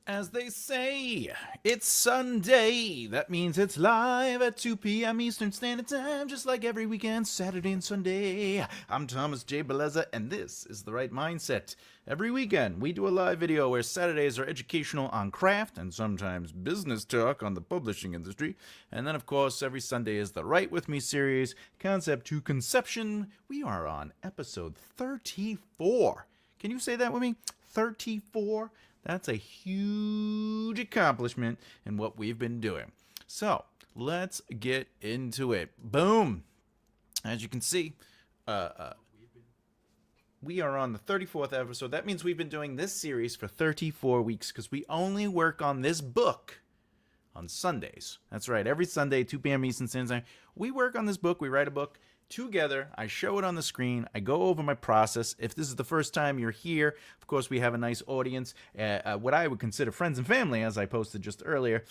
As they say, it's Sunday. That means it's live at 2 p.m. Eastern Standard Time, just like every weekend, Saturday and Sunday. I'm Thomas J. Bellezza, and this is The Right Mindset. Every weekend, we do a live video where Saturdays are educational on craft and sometimes business talk on the publishing industry. And then, of course, every Sunday is the Write With Me series, Concept to Conception. We are on episode 34. Can you say that with me? 34? That's a huge accomplishment in what we've been doing. So let's get into it. Boom. As you can see, we are on the 34th episode. That means we've been doing this series for 34 weeks because we only work on this book on Sundays. That's right. Every Sunday, 2 p.m. Eastern Standard Time, we work on this book. We write a book together. I show it on the screen. I go over my process. If this is the first time you're here, of course, we have a nice audience, what I would consider friends and family, as I posted just earlier.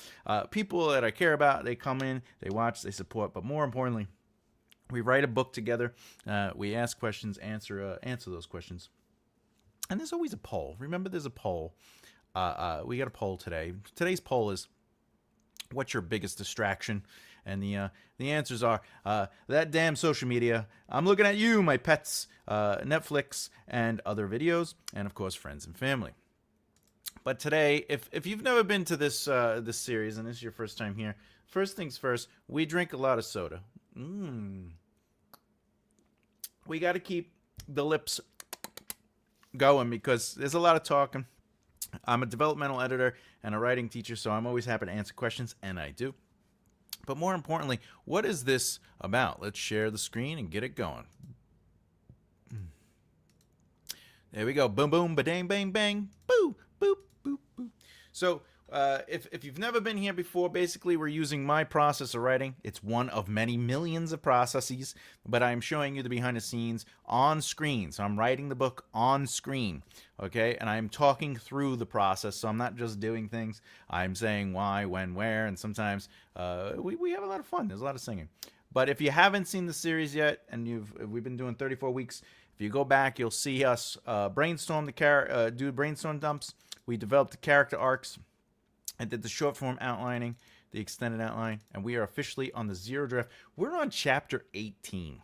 People that I care about, they come in, they watch, they support, but more importantly, we write a book together. We ask questions, answer those questions. And there's always a poll. Remember, there's a poll. We got a poll today. Today's poll is, what's your biggest distraction? And the answers are that damn social media. I'm looking at you, my pets, Netflix, and other videos, and of course, friends and family. But today, if you've never been to this series and this is your first time here, first things first, we drink a lot of soda. We got to keep the lips going because there's a lot of talking. I'm a developmental editor and a writing teacher, so I'm always happy to answer questions, and I do. But more importantly, what is this about? Let's share the screen and get it going. There we go. Boom, boom, ba-dang, bang, bang. Boo, boop, boop, boop. So if you've never been here before, basically we're using my process of writing. It's one of many millions of processes, but I'm showing you the behind the scenes on screen. So I'm writing the book on screen, okay? And I'm talking through the process, so I'm not just doing things. I'm saying why, when, where, and sometimes we have a lot of fun. There's a lot of singing. But if you haven't seen the series yet, and we've been doing 34 weeks, if you go back, you'll see us brainstorm do brainstorm dumps. We developed the character arcs. I did the short form outlining, the extended outline, and we are officially on the zero draft. We're on chapter 18.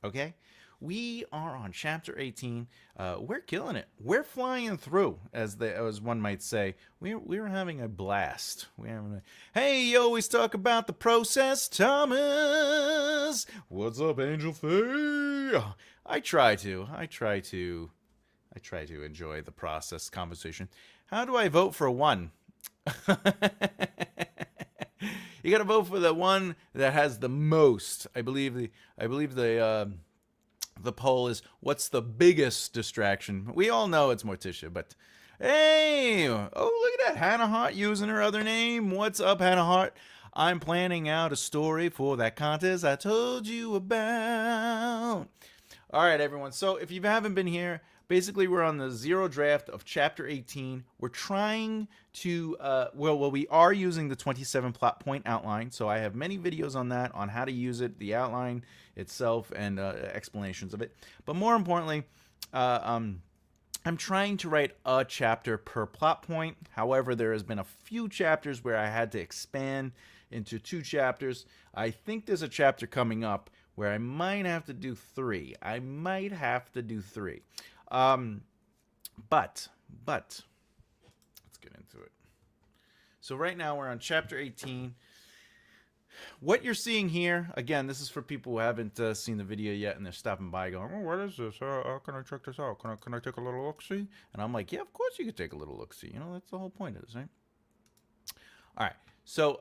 Okay? We are on chapter 18. We're killing it. We're flying through, as one might say. We're having a blast. Hey, you always talk about the process, Thomas. What's up, Angel Faye? I try to enjoy the process conversation. How do I vote for one? You gotta vote for the one that has the most. I believe the poll is, what's the biggest distraction? We all know it's Morticia, but hey, oh, look at that, Hannah Hart using her other name. What's up, Hannah Hart? I'm planning out a story for that contest I told you about. All right, everyone. So if you haven't been here, basically, we're on the zero draft of Chapter 18. We're trying to, we are using the 27 plot point outline. So I have many videos on that, on how to use it, the outline itself, and explanations of it. But more importantly, I'm trying to write a chapter per plot point. However, there has been a few chapters where I had to expand into 2 chapters. I think there's a chapter coming up where I might have to do 3. But let's get into it. So right now we're on chapter 18. What you're seeing here, again, this is for people who haven't seen the video yet and they're stopping by going, oh, what is this? How can I check this out? Can I take a little look-see? And I'm like, yeah, of course you can take a little look-see. You know, that's the whole point of this, right? All right. So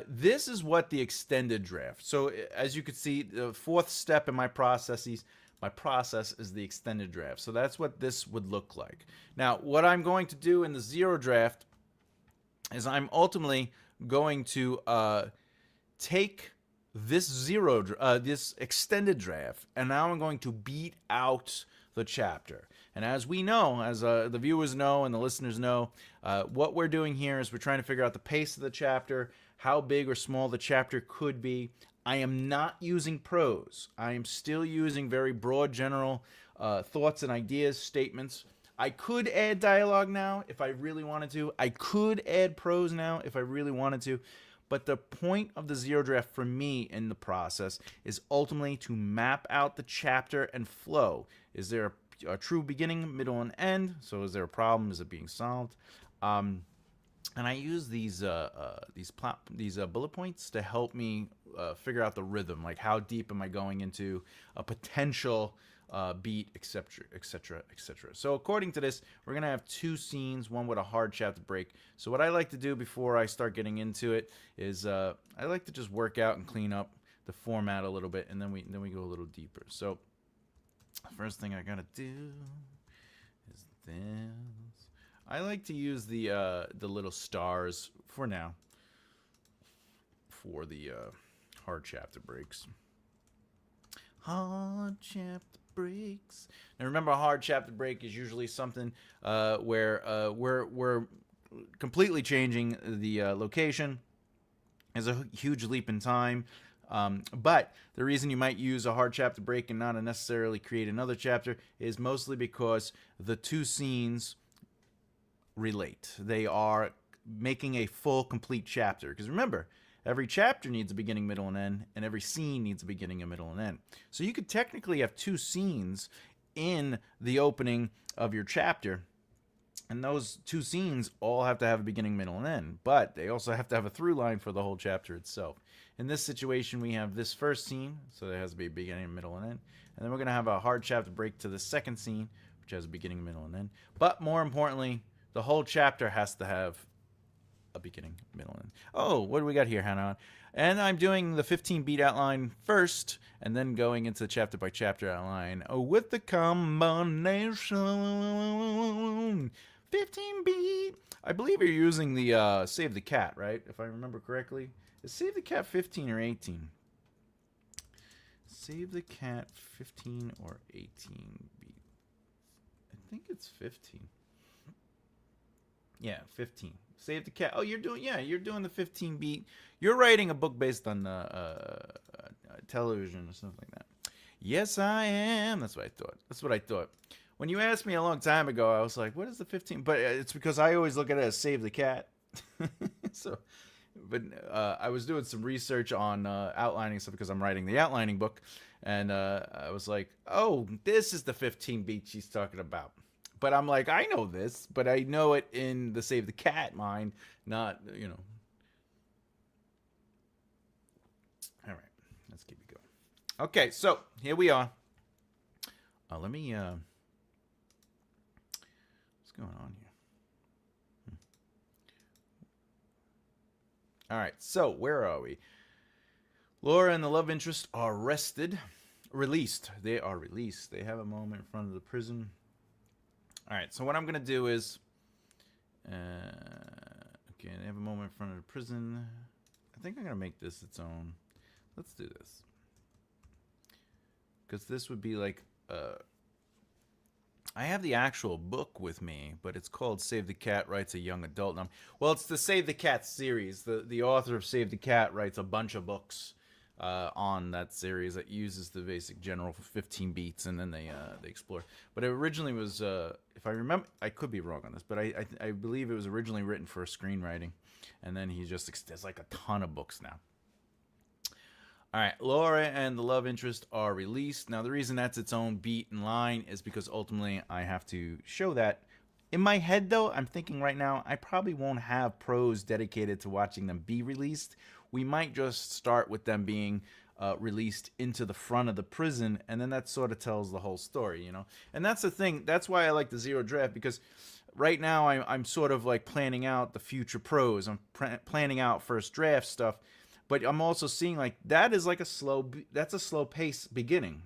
this is what the extended draft. So as you can see, the 4th step in my process is the extended draft. So that's what this would look like. Now, what I'm going to do in the zero draft is I'm ultimately going to take this this extended draft, and now I'm going to beat out the chapter. And as we know, as the viewers know and the listeners know, what we're doing here is we're trying to figure out the pace of the chapter, how big or small the chapter could be. I am not using prose. I am still using very broad, general thoughts and ideas, statements. I could add dialogue now if I really wanted to. I could add prose now if I really wanted to. But the point of the zero draft for me in the process is ultimately to map out the chapter and flow. Is there a true beginning, middle, and end? So is there a problem? Is it being solved? And I use these bullet points to help me figure out the rhythm, like how deep am I going into a potential beat, etc., etc., etc. So according to this, we're gonna have 2 scenes, one with a hard chapter break. So what I like to do before I start getting into it is I like to just work out and clean up the format a little bit, and then we go a little deeper. So first thing I gotta do is this. I like to use the little stars for now for the hard chapter breaks. Hard chapter breaks. Now remember, a hard chapter break is usually something where we're completely changing the location. There's a huge leap in time. But the reason you might use a hard chapter break and not necessarily create another chapter is mostly because the 2 scenes relate. They are making a full, complete chapter. Because remember, every chapter needs a beginning, middle, and end, and every scene needs a beginning, a middle, and end. So you could technically have 2 scenes in the opening of your chapter, and those 2 scenes all have to have a beginning, middle, and end, but they also have to have a through line for the whole chapter itself. In this situation, we have this first scene, so there has to be a beginning, middle, and end, and then we're going to have a hard chapter break to the second scene, which has a beginning, middle, and end. But more importantly, the whole chapter has to have a beginning, middle, and end. Oh, what do we got here, Hannah? And I'm doing the 15 beat outline first, and then going into the chapter by chapter outline with the combination 15 beat. I believe you're using the Save the Cat, right? If I remember correctly. Is Save the Cat 15 or 18? Save the Cat 15 or 18 beat. I think it's 15. Yeah, 15. Save the Cat. Oh, you're doing the 15 beat. You're writing a book based on television or something like that. Yes, I am. That's what I thought. When you asked me a long time ago, I was like, what is the 15? But it's because I always look at it as Save the Cat. But I was doing some research on outlining stuff because I'm writing the outlining book. And I was like, oh, this is the 15 beat she's talking about. But I'm like, I know this, but I know it in the Save the Cat mind, not, All right, let's keep it going. Okay, so here we are. Let me, what's going on here? All right, so where are we? Laura and the love interest are released. They are released. They have a moment in front of the prison. All right, so what I'm going to do is, okay, they have a moment in front of the prison. I think I'm going to make this its own. Let's do this. Because this would be like, I have the actual book with me, but it's called Save the Cat Writes a Young Adult. Well, it's the Save the Cat series. The author of Save the Cat writes a bunch of books on that series that uses the basic general 15 beats, and then they explore. But it originally was, if I remember, I could be wrong on this, but I believe it was originally written for screenwriting, and then there's like a ton of books now. All right, Laura and the love interest are released. Now, the reason that's its own beat and line is because ultimately I have to show that. In my head, though, I'm thinking right now I probably won't have prose dedicated to watching them be released. We might just start with them being released into the front of the prison, and then that sort of tells the whole story, And that's the thing. That's why I like the zero draft, because right now I'm sort of like planning out the future prose. I'm planning out first draft stuff. But I'm also seeing like that is like that's a slow pace beginning.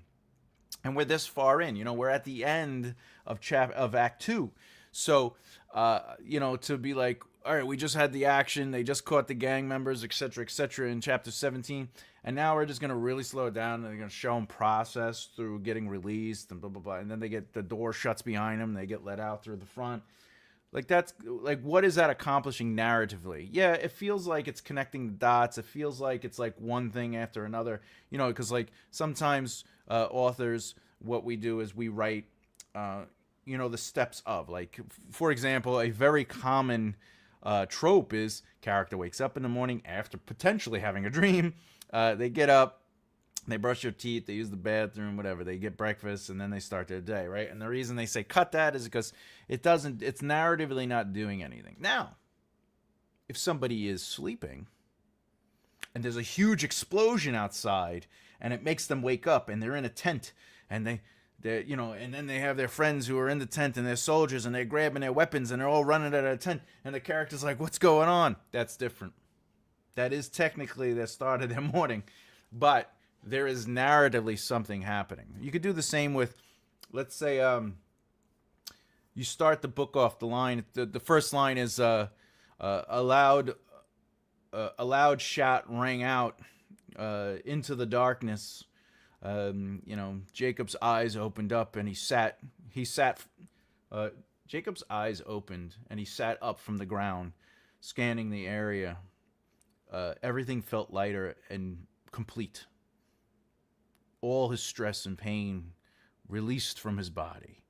And we're this far in, we're at the end of Act 2. So, to be like, all right, we just had the action. They just caught the gang members, et cetera, in Chapter 17. And now we're just going to really slow it down. And they're going to show them process through getting released and blah, blah, blah. And then the door shuts behind them. They get let out through the front. Like, that's, like, what is that accomplishing narratively? Yeah, it feels like it's connecting the dots. It feels like it's, like, one thing after another. Because, like, sometimes authors, what we do is we write, the steps of, like, for example, a very common trope is character wakes up in the morning after potentially having a dream. They get up, they brush their teeth, they use the bathroom, whatever. They get breakfast, and then they start their day, right? And the reason they say cut that is because it's narratively not doing anything. Now, if somebody is sleeping and there's a huge explosion outside and it makes them wake up and they're in a tent and and then they have their friends who are in the tent and they're soldiers and they're grabbing their weapons and they're all running out of the tent and the character's like, what's going on? That's different. That is technically the start of their morning, but there is narratively something happening. You could do the same with, let's say, you start the book off the line. The first line is a loud shout rang out into the darkness. Jacob's eyes opened up and he sat. Jacob's eyes opened and he sat up from the ground, scanning the area. Everything felt lighter and complete. All his stress and pain released from his body.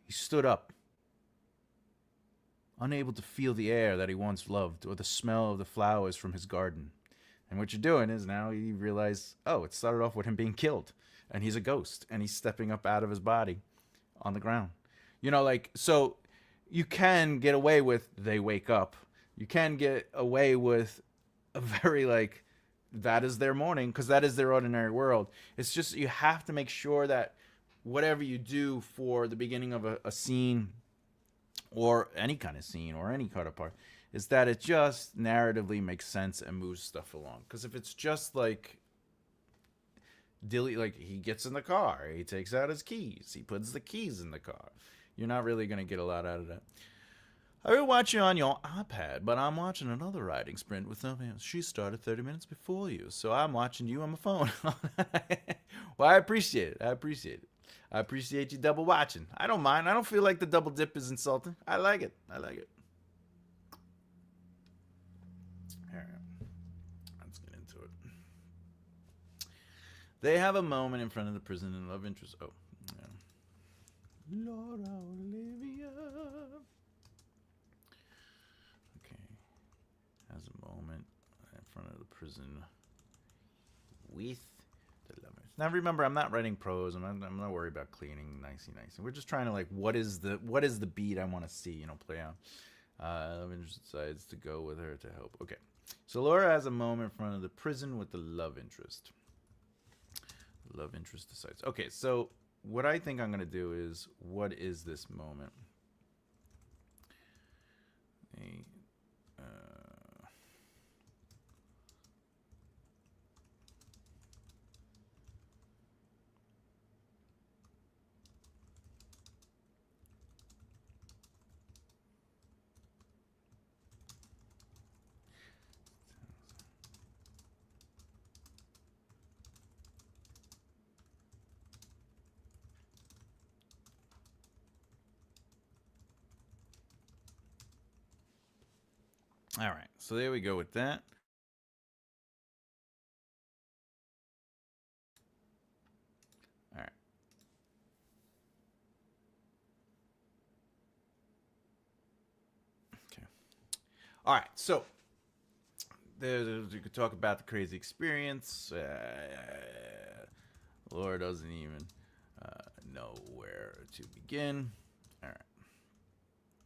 He stood up, unable to feel the air that he once loved or the smell of the flowers from his garden. And what you're doing is now you realize, oh, it started off with him being killed, and he's a ghost, and he's stepping up out of his body on the ground. So you can get away with they wake up. You can get away with a very, that is their morning, because that is their ordinary world. It's just you have to make sure that whatever you do for the beginning of a scene or any kind of scene or any kind of part is that it just narratively makes sense and moves stuff along. Because if it's just he gets in the car, he takes out his keys, he puts the keys in the car, you're not really going to get a lot out of that. I will watch you on your iPad, but I'm watching another writing sprint with something else. She started 30 minutes before you, so I'm watching you on my phone. Well, I appreciate it. I appreciate you double watching. I don't mind. I don't feel like the double dip is insulting. I like it. All right. Let's get into it. They have a moment in front of the prison and love interest. Oh, yeah. Laura Olivia. Has a moment in front of the prison with the lovers. Now remember, I'm not writing prose. I'm not worried about cleaning nicey. We're just trying to what is the beat I want to see play out. Love interest decides to go with her to help. Okay, so Laura has a moment in front of the prison with the love interest. The love interest decides. Okay, so what I think I'm gonna do is, what is this moment? All right, so there we go with that. All right. Okay. All right, so you could talk about the crazy experience. Laura doesn't even know where to begin. All right.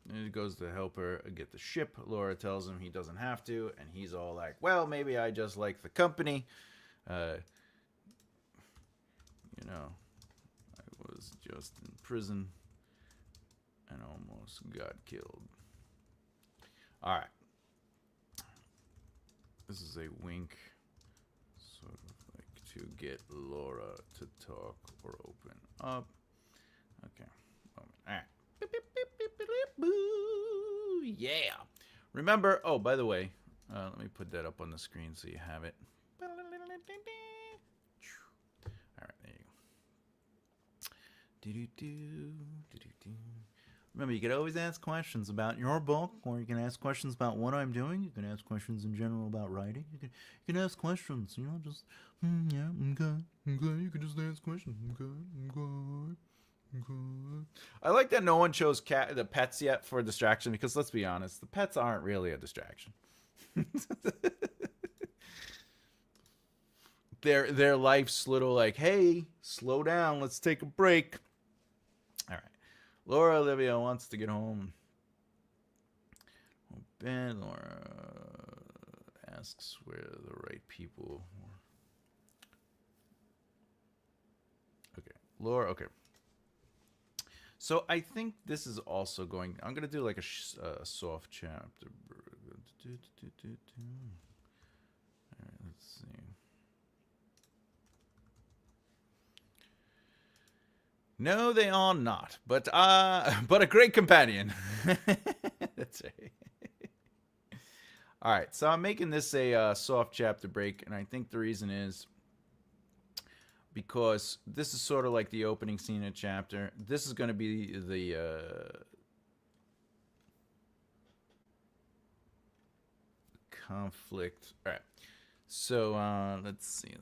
And he goes to help her get the ship. Laura tells him he doesn't have to, and he's all like, well, maybe I just like the company. I was just in prison and almost got killed. All right. This is a wink, sort of to get Laura to talk or open up. Okay. All right. Yeah. Remember, oh, by the way, let me put that up on the screen so you have it. All right, there you go. Remember, you could always ask questions about your book, or you can ask questions about what I'm doing. You can ask questions in general about writing. You can ask questions, just, yeah, okay. You can just ask questions, okay. I like that no one chose the pets yet for a distraction because let's be honest, the pets aren't really a distraction. Their life's little like, hey, slow down, let's take a break. All right. Laura Olivia wants to get home. Ben Laura asks where the right people. Okay. Laura, okay. So I think this is also going. I'm gonna do like a soft chapter. All right, let's see. No, they are not. But a great companion. That's right. All right, so I'm making this a soft chapter break, and I think the reason is because this is sort of like the opening scene of a chapter. This is going to be the conflict. All right, so let's see.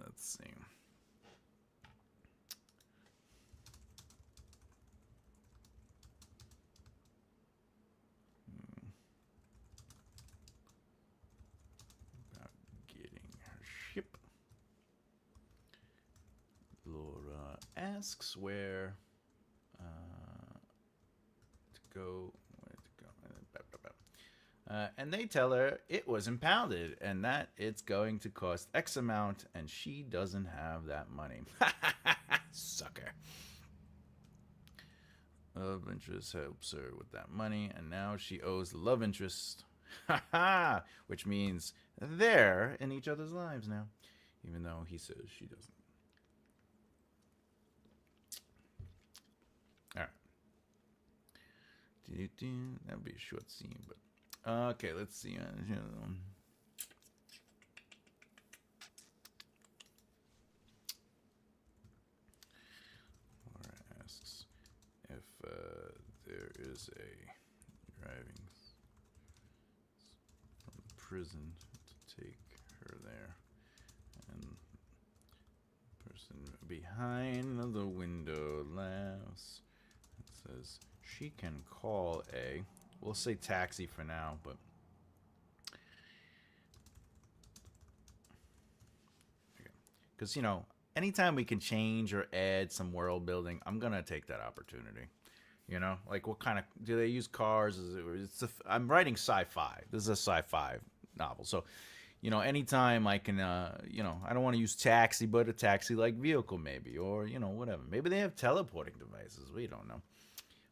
About getting her ship. Laura asks where to go. And they tell her it was impounded and that it's going to cost X amount, and she doesn't have that money. Sucker. Love interest helps her with that money, and now she owes the love interest. Which means they're in each other's lives now, even though he says she doesn't. All right. That would be a short scene, but okay, let's see. Laura asks if there is a driving from the prison to take her there, and the person behind the window laughs and says she can call a. We'll say taxi for now, but because anytime we can change or add some world building, I'm gonna take that opportunity. Like what kind of do they use cars? I'm writing sci-fi. This is a sci-fi novel, so anytime I can, I don't want to use taxi, but a taxi-like vehicle maybe, or whatever. Maybe they have teleporting devices. We don't know.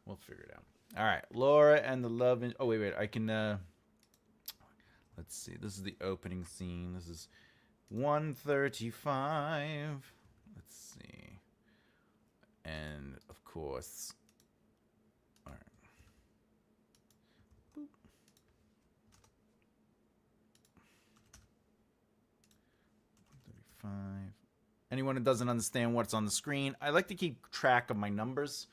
We'll figure it out. All right, Laura and the love. Oh wait, I can. Let's see. This is the opening scene. This is 1:35. Let's see. And of course. All right. Boop. 1:35. Anyone who doesn't understand what's on the screen, I like to keep track of my numbers.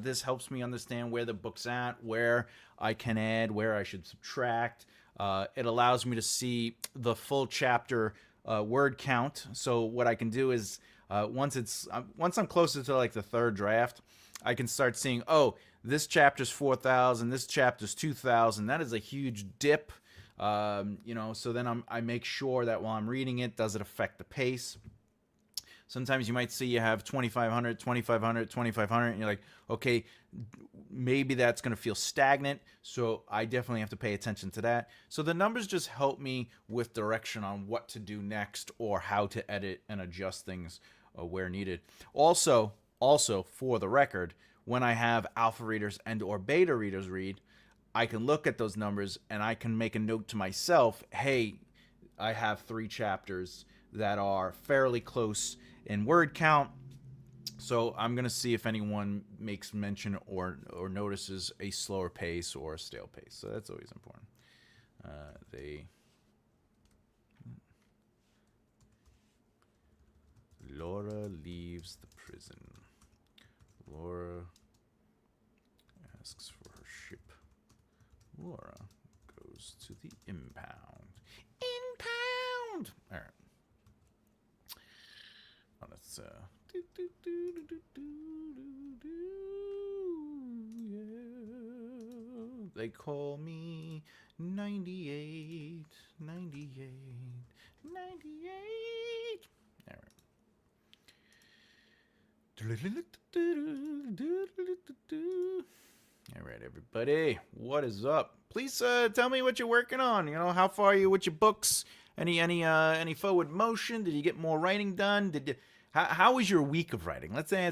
This helps me understand where the book's at, where I can add, where I should subtract. It allows me to see the full chapter word count. So what I can do is once I'm closer to like the third draft, I can start seeing, oh, this chapter's 4,000, this chapter's 2,000. That is a huge dip. So then I make sure that while I'm reading it, does it affect the pace? Sometimes you might see you have 2,500, 2,500, 2,500, and you're like, okay, maybe that's going to feel stagnant, so I definitely have to pay attention to that. So the numbers just help me with direction on what to do next or how to edit and adjust things where needed. Also, for the record, when I have alpha readers and or beta readers read, I can look at those numbers and I can make a note to myself, hey, I have 3 chapters that are fairly close in word count, so I'm going to see if anyone makes mention or notices a slower pace or a stale pace. So that's always important. Laura leaves the prison. Laura asks for her ship. Laura goes to the impound. Impound! All right. Let's They call me 98, 98, 98. All right. All right, everybody. What is up? Please tell me what you're working on. You know, how far are you with your books? Any forward motion? Did you get more writing done? How was your week of writing? Let's say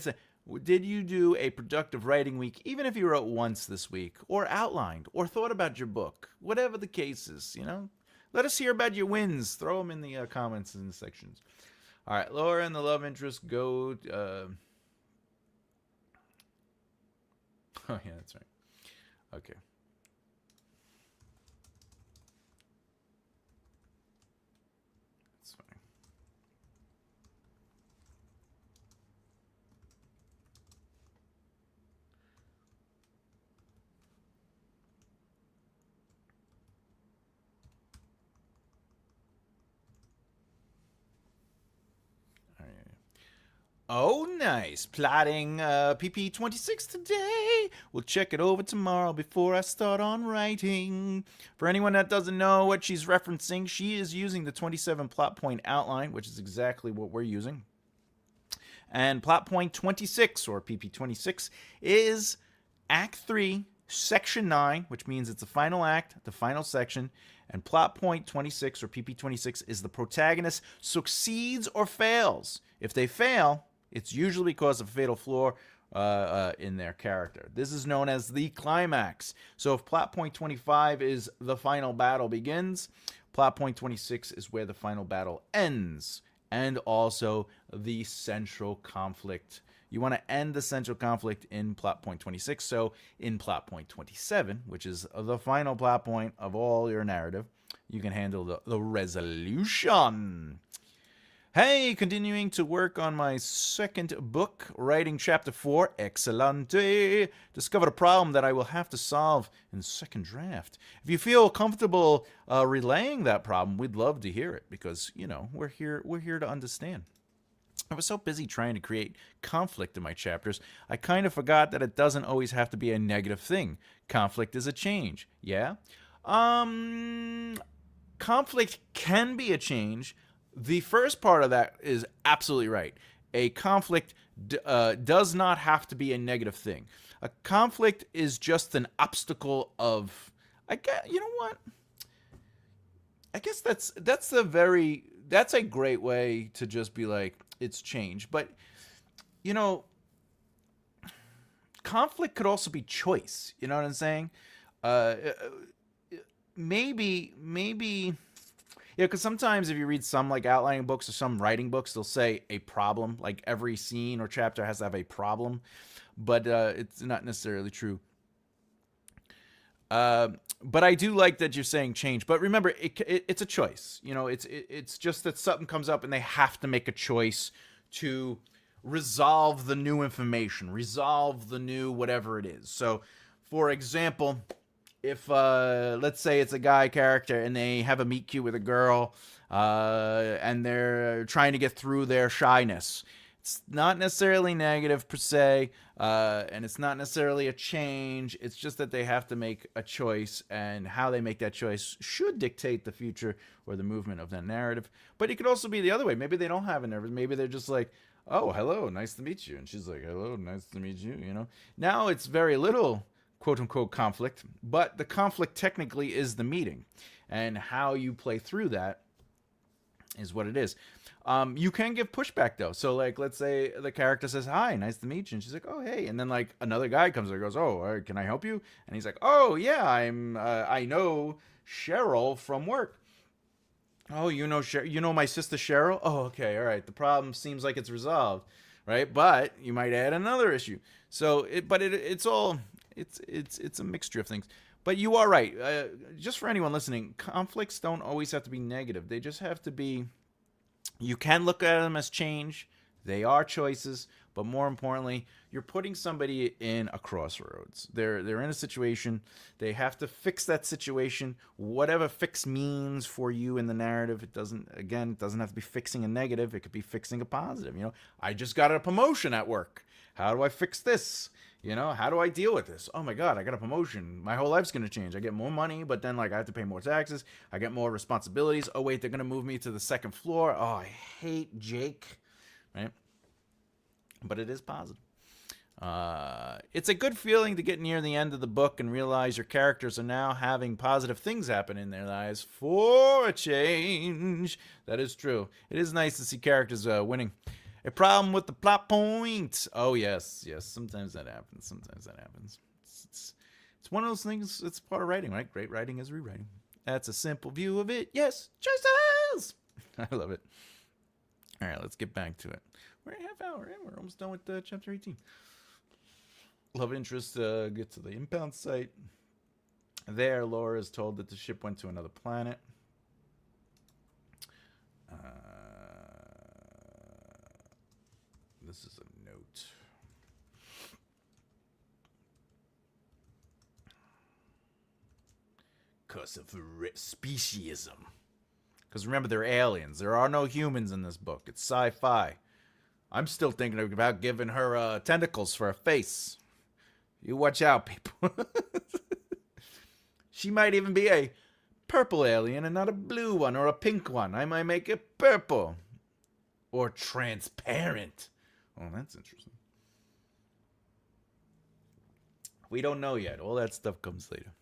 did you do a productive writing week, even if you wrote once this week, or outlined, or thought about your book? Whatever the case is, you know? Let us hear about your wins. Throw them in the comments in the sections. All right, Laura and the love interest go... oh, yeah, that's right. Okay. That's fine. All right. Oh, nice. Plotting PP26 today. We'll check it over tomorrow before I start on writing. For anyone that doesn't know what she's referencing, she is using the 27 plot point outline, which is exactly what we're using. And plot point 26, or PP26, is Act 3, Section 9, which means it's the final act, the final section. And plot point 26, or PP26, is the protagonist succeeds or fails. If they fail, it's usually because of a fatal flaw in their character. This is known as the climax. So if plot point 25 is the final battle begins, plot point 26 is where the final battle ends, and also the central conflict. You want to end the central conflict in plot point 26. So in plot point 27, which is the final plot point of all your narrative, you can handle the resolution. Hey, continuing to work on my second book, writing chapter 4, Excelente. Discovered a problem that I will have to solve in the second draft. If you feel comfortable relaying that problem, we'd love to hear it because, you know, we're here to understand. I was so busy trying to create conflict in my chapters, I kind of forgot that it doesn't always have to be a negative thing. Conflict is a change, yeah? Conflict can be a change. The first part of that is absolutely right. A conflict does not have to be a negative thing. A conflict is just an obstacle of... you know what? I guess that's a great way to just be like, it's change. But, you know, conflict could also be choice. You know what I'm saying? Maybe... Yeah, because sometimes if you read some like outlining books or some writing books, they'll say a problem. Like every scene or chapter has to have a problem, but it's not necessarily true. But I do like that you're saying change. But remember, it's a choice. You know, it's just that something comes up and they have to make a choice to resolve the new information, resolve the new whatever it is. So, for example, if let's say it's a guy character and they have a meet cute with a girl and they're trying to get through their shyness, it's not necessarily negative per se, and it's not necessarily a change. It's just that they have to make a choice, and how they make that choice should dictate the future or the movement of that narrative. But it could also be the other way. Maybe they don't have a nervous. Maybe they're just like, oh, hello, nice to meet you. And she's like, hello, nice to meet you, you know. Now it's very little quote-unquote conflict, but the conflict technically is the meeting, and how you play through that is what it is. You can give pushback though. So like, let's say the character says, hi, nice to meet you. And she's like, oh, hey. And then like another guy comes and goes, oh, can I help you? And he's like, oh yeah, I know Cheryl from work. Oh, you know my sister Cheryl? Oh, okay. All right. The problem seems like it's resolved, right? But you might add another issue. So it's a mixture of things. But you are right. Just for anyone listening, conflicts don't always have to be negative. They just have to be... You can look at them as change. They are choices. But more importantly, you're putting somebody in a crossroads. They're in a situation. They have to fix that situation. Whatever fix means for you in the narrative, it doesn't have to be fixing a negative. It could be fixing a positive. You know, I just got a promotion at work. How do I fix this? You know, how do I deal with this? Oh my God, I got a promotion. My whole life's going to change. I get more money, but then, like, I have to pay more taxes. I get more responsibilities. Oh, wait, they're going to move me to the second floor. Oh, I hate Jake. Right? But it is positive. It's a good feeling to get near the end of the book and realize your characters are now having positive things happen in their lives for a change. That is true. It is nice to see characters winning. A problem with the plot point. Oh, yes. Sometimes that happens. It's one of those things. It's part of writing, right? Great writing is rewriting. That's a simple view of it. Yes, choices. I love it. All right, let's get back to it. We're a half hour in. We're almost done with chapter 18. Love interest get to the impound site. There, Laura is told that the ship went to another planet. This is a note. Because of speciesism. Because remember, they're aliens. There are no humans in this book. It's sci-fi. I'm still thinking about giving her tentacles for a face. You watch out, people. She might even be a purple alien and not a blue one or a pink one. I might make it purple. Or transparent. Oh, that's interesting. We don't know yet. All that stuff comes later.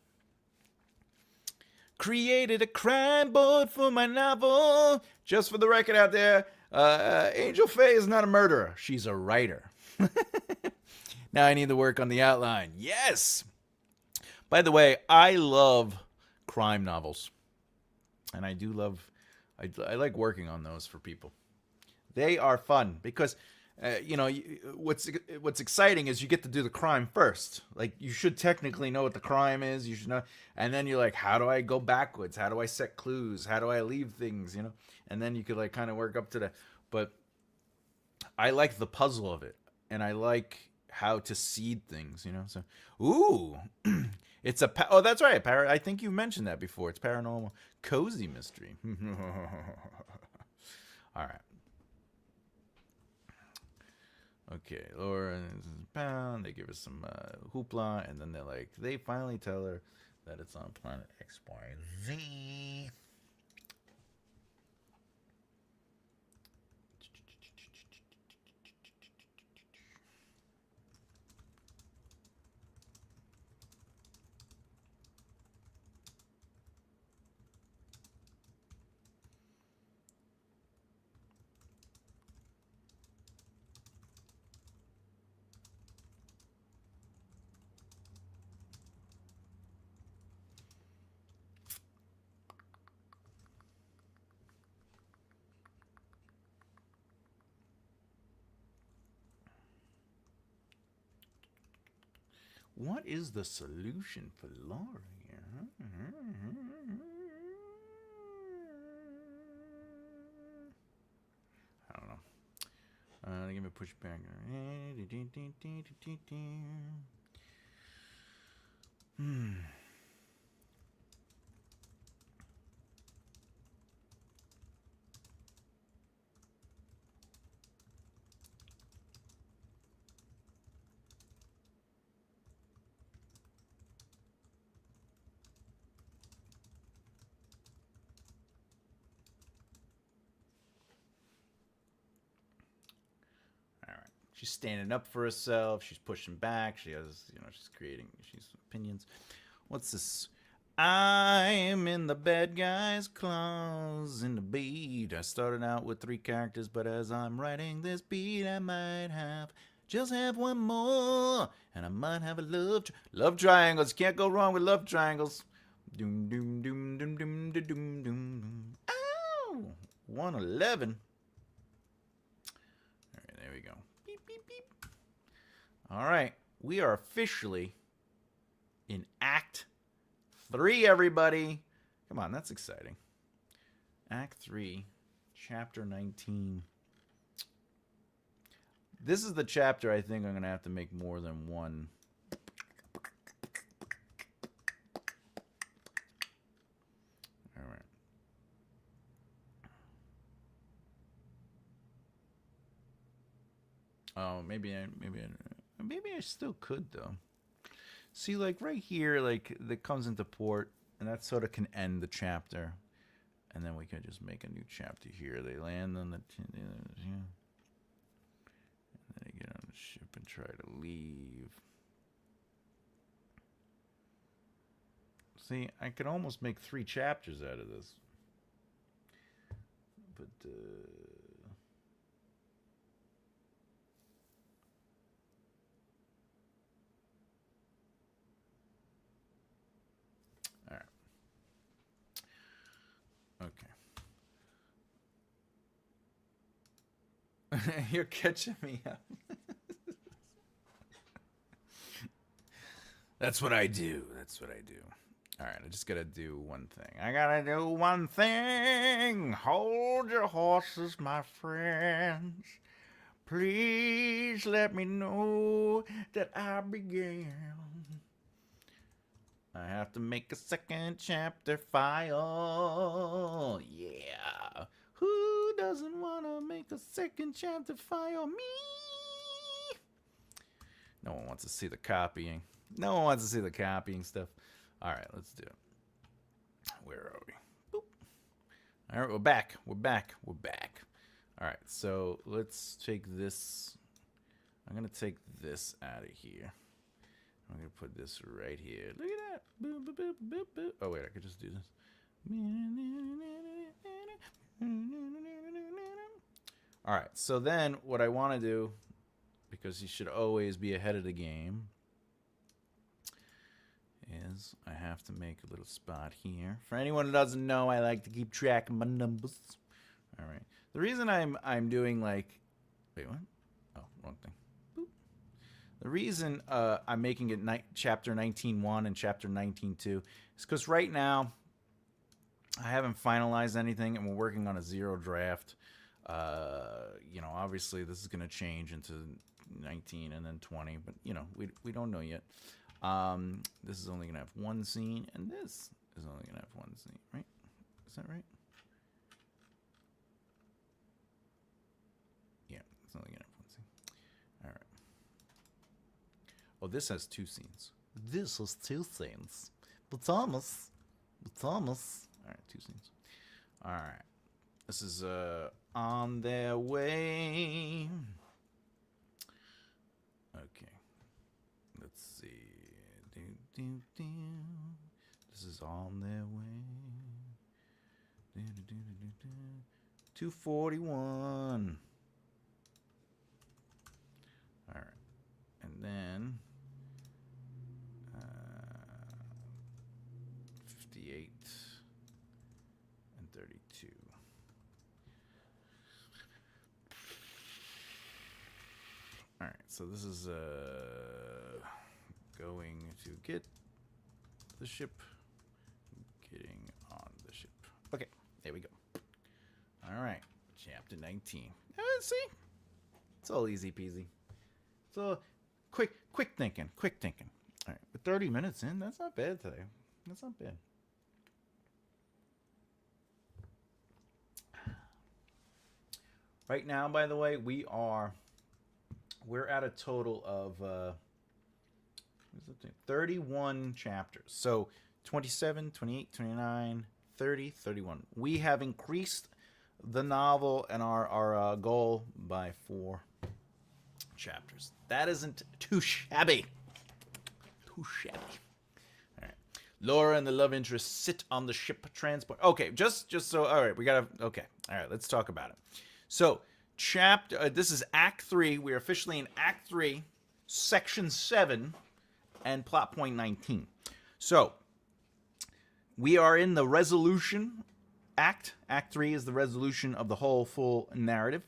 Created a crime board for my novel. Just for the record out there, Angel Faye is not a murderer. She's a writer. Now I need to work on the outline. Yes! By the way, I love crime novels. And I do love... I like working on those for people. They are fun because... you know, what's exciting is you get to do the crime first. Like, you should technically know what the crime is. You should know. And then you're like, how do I go backwards? How do I set clues? How do I leave things, you know? And then you could, like, kind of work up to that. But I like the puzzle of it. And I like how to seed things, you know? So, ooh. It's a... oh, that's right. I think you mentioned that before. It's paranormal. Cozy mystery. All right. Okay, Laura is bound. They give her some hoopla, and then they're like, they finally tell her that it's on planet X, Y, Z. What is the solution for Laura here? I don't know. Give me a pushback. She's standing up for herself. She's pushing back. She has, you know, she's creating, she's opinions. What's this? I'm in the bad guy's claws in the beat. I started out with 3 characters, but as I'm writing this beat, I might just have one more. And I might have a love triangles. Can't go wrong with love triangles. Doom, doom, doom, doom, doom, doom, doom, doom. Ow! 111. All right, there we go. Beep, beep, beep. All right, we are officially in Act 3, everybody. Come on, that's exciting. Act 3, Chapter 19. This is the chapter I think I'm going to have to make more than one. All right. Oh, maybe maybe I still could, though. See, like, right here, like, that comes into port, and that sort of can end the chapter. And then we can just make a new chapter here. They land on the... And then they get on the ship and try to leave. See, I could almost make 3 chapters out of this. But, alright. Okay. You're catching me up. That's what I do. That's what I do. Alright, I just gotta do one thing. I gotta do one thing. Hold your horses, my friends. Please let me know that I began. I have to make a second chapter file. Yeah. Who doesn't want to make a second chapter file? Me. No one wants to see the copying. No one wants to see the copying stuff. All right, let's do it. Where are we? Boop. All right, we're back. We're back. We're back. All right, so let's take this. I'm going to take this out of here. I'm going to put this right here. Look at that. Boop, boop, boop, boop, boop. Oh, wait, I could just do this. All right, so then what I want to do, because you should always be ahead of the game, is I have to make a little spot here. For anyone who doesn't know, I like to keep track of my numbers. All right. The reason I'm doing like, wait, what? Oh, wrong thing. Boop. The reason I'm making it chapter 19.1 and chapter 19.2 is because right now I haven't finalized anything and we're working on a 0 draft. You know, obviously this is going to change into 19 and then 20, but you know, we don't know yet. This is only gonna have 1 scene, and this is only gonna have 1 scene, right? Is that right? Yeah, it's only gonna have 1 scene. All right. Oh, this has 2 scenes. This has 2 scenes. But Thomas. All right, 2 scenes. All right. This is on their way. Okay. Let's see. This is on their way. 241. All right. And then 58 and 32. All right. So this is going to get the ship, getting on the ship. Okay, there we go. All right, chapter 19. See, it's all easy peasy. It's all quick thinking. All right, but 30 minutes in, that's not bad today. That's not bad. Right now, by the way, we're at a total of 31 chapters. So 27, 28, 29, 30, 31. We have increased the novel and our goal by 4 chapters. That isn't too shabby. Too shabby. All right. Laura and the love interest sit on the ship transport. Okay, just so, all right, we gotta, okay. All right, let's talk about it. So this is Act 3. We're officially in Act 3, Section 7, and plot point 19. So we are in the resolution act. Act 3 is the resolution of the whole full narrative.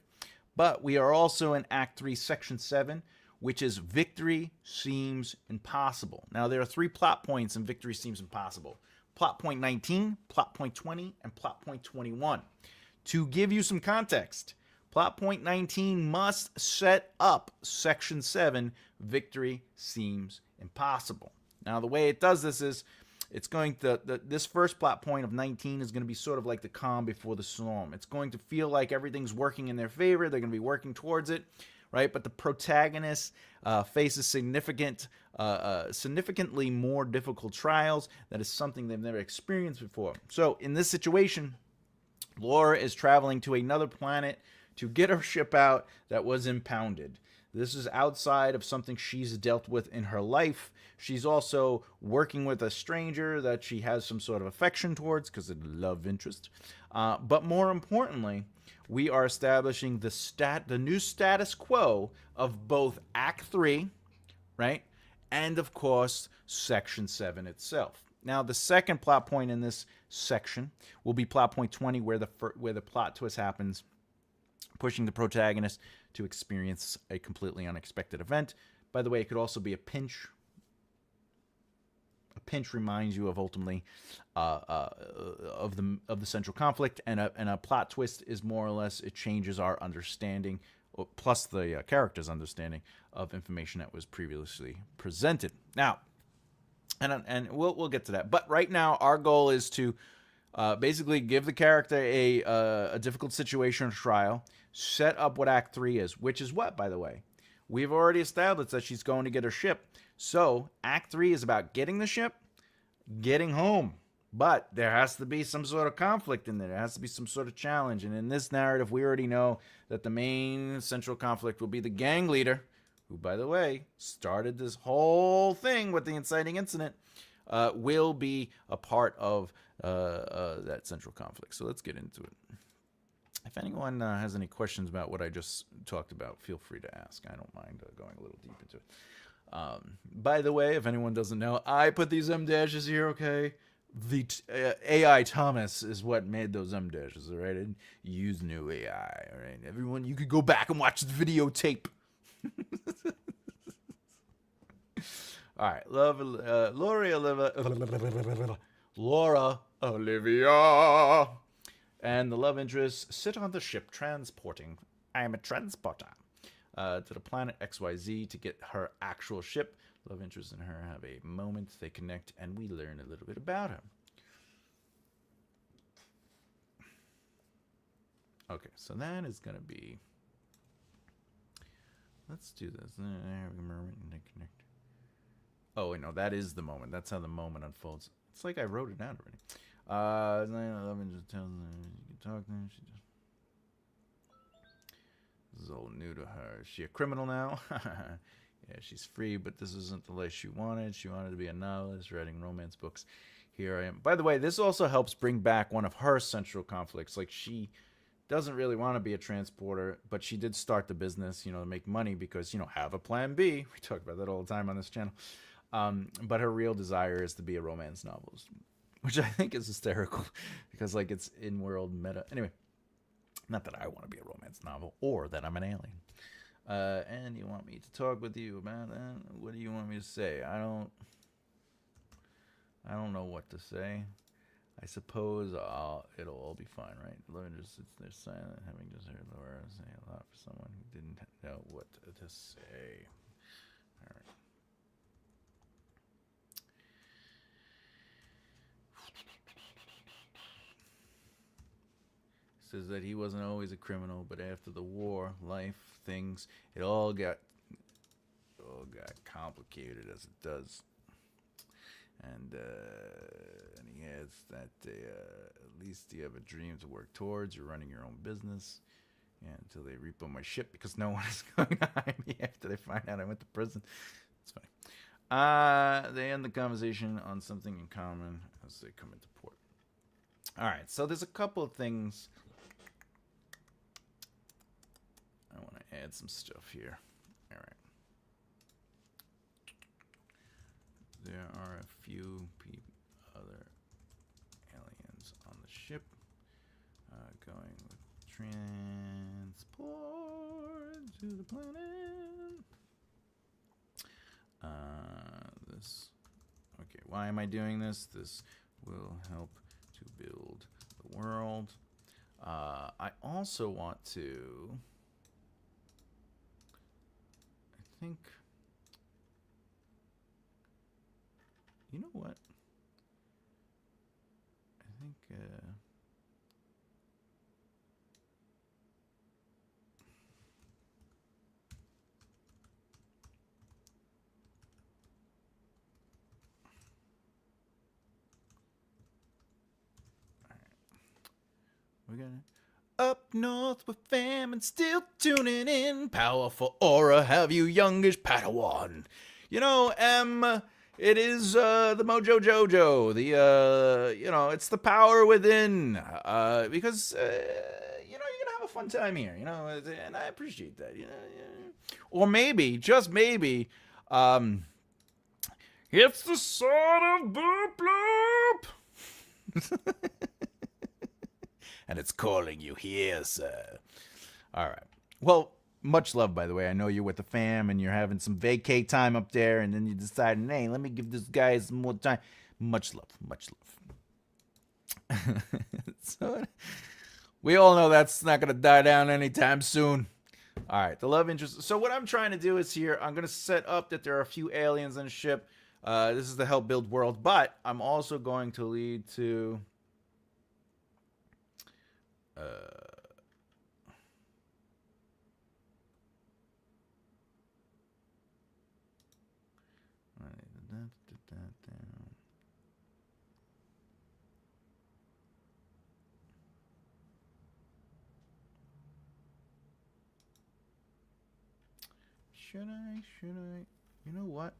But we are also in Act 3, Section 7, which is Victory Seems Impossible. Now, there are 3 plot points in Victory Seems Impossible. Plot point 19, plot point 20, and plot point 21. To give you some context, plot point 19 must set up Section 7, Victory Seems Impossible. Now, the way it does this is it's going to, this first plot point of 19 is going to be sort of like the calm before the storm. It's going to feel like everything's working in their favor. They're going to be working towards it. right? But the protagonist faces significantly more difficult trials. That is something they've never experienced before. So in this situation, Laura is traveling to another planet to get her ship out that was impounded. This is outside of something she's dealt with in her life. She's also working with a stranger that she has some sort of affection towards because of love interest. But more importantly, we are establishing the new status quo of both Act 3, right? And of course, Section 7 itself. Now, the second plot point in this section will be plot point 20, where the plot twist happens, pushing the protagonist to experience a completely unexpected event. By the way, it could also be a pinch. A pinch reminds you of ultimately of the central conflict, and a plot twist is more or less it changes our understanding, plus the character's understanding of information that was previously presented. Now, and we'll get to that. But right now, our goal is to basically give the character a difficult situation or trial, set up what Act 3 is, which is what, by the way? We've already established that she's going to get her ship. So Act 3 is about getting the ship, getting home. But there has to be some sort of conflict in there. There has to be some sort of challenge. And in this narrative, we already know that the main central conflict will be the gang leader, who, by the way, started this whole thing with the inciting incident, will be a part of that central conflict. So let's get into it. If anyone has any questions about what I just talked about, feel free to ask. I don't mind going a little deep into it. By the way, if anyone doesn't know, I put these M dashes here, okay? The AI Thomas is what made those M dashes, all right? And use new AI, all right? Everyone, you could go back and watch the videotape. All right, Laura Olivia and the love interest sit on the ship transporting. I am a transporter to the planet XYZ to get her actual ship. Love interest and her have a moment. They connect, and we learn a little bit about her. Okay, so that is going to be. Let's do this. Oh, wait, no, that is the moment. That's how the moment unfolds. It's like I wrote it down already. Love interest tells her you can talk to her. This is all new to her. Is she a criminal now? Yeah, she's free, but this isn't the life she wanted. She wanted to be a novelist, writing romance books. Here I am. By the way, this also helps bring back one of her central conflicts. Like, she doesn't really want to be a transporter, but she did start the business, to make money because, have a plan B. We talk about that all the time on this channel. But her real desire is to be a romance novelist, which I think is hysterical because, like, it's in-world meta. Anyway, not that I want to be a romance novel or that I'm an alien. And you want me to talk with you about that? What do you want me to say? I don't know what to say. I suppose it'll all be fine, right? Laura just sits there silent, having just heard Laura say a lot for someone who didn't know what to say. All right. Says that he wasn't always a criminal, but after the war, life, things, it all got complicated as it does. And he adds that at least you have a dream to work towards. You're running your own business. Yeah, until they repo my ship because no one is going to hire me after they find out I went to prison. It's funny. They end the conversation on something in common as they come into port. All right, so there's a couple of things. I want to add some stuff here. All right. There are a few other aliens on the ship. Going with transport to the planet. Okay, why am I doing this? This will help to build the world. I also want to, I think, you know what? I think, We got it. Up north with fam and still tuning in. Powerful aura, have you youngish Padawan? You know, it is the Mojo Jojo. The it's the power within. Because you're gonna have a fun time here. And I appreciate that. Or maybe, just maybe, it's the sword of Boop Bloop. And it's calling you here, sir. All right. Well, much love, by the way. I know you're with the fam and you're having some vacay time up there, and then you decide, hey, let me give this guy some more time. Much love. Much love. So, we all know that's not going to die down anytime soon. All right. The love interest. So what I'm trying to do is here, I'm going to set up that there are a few aliens on the ship. This is the help build world, but I'm also going to lead to... Should I? You know what?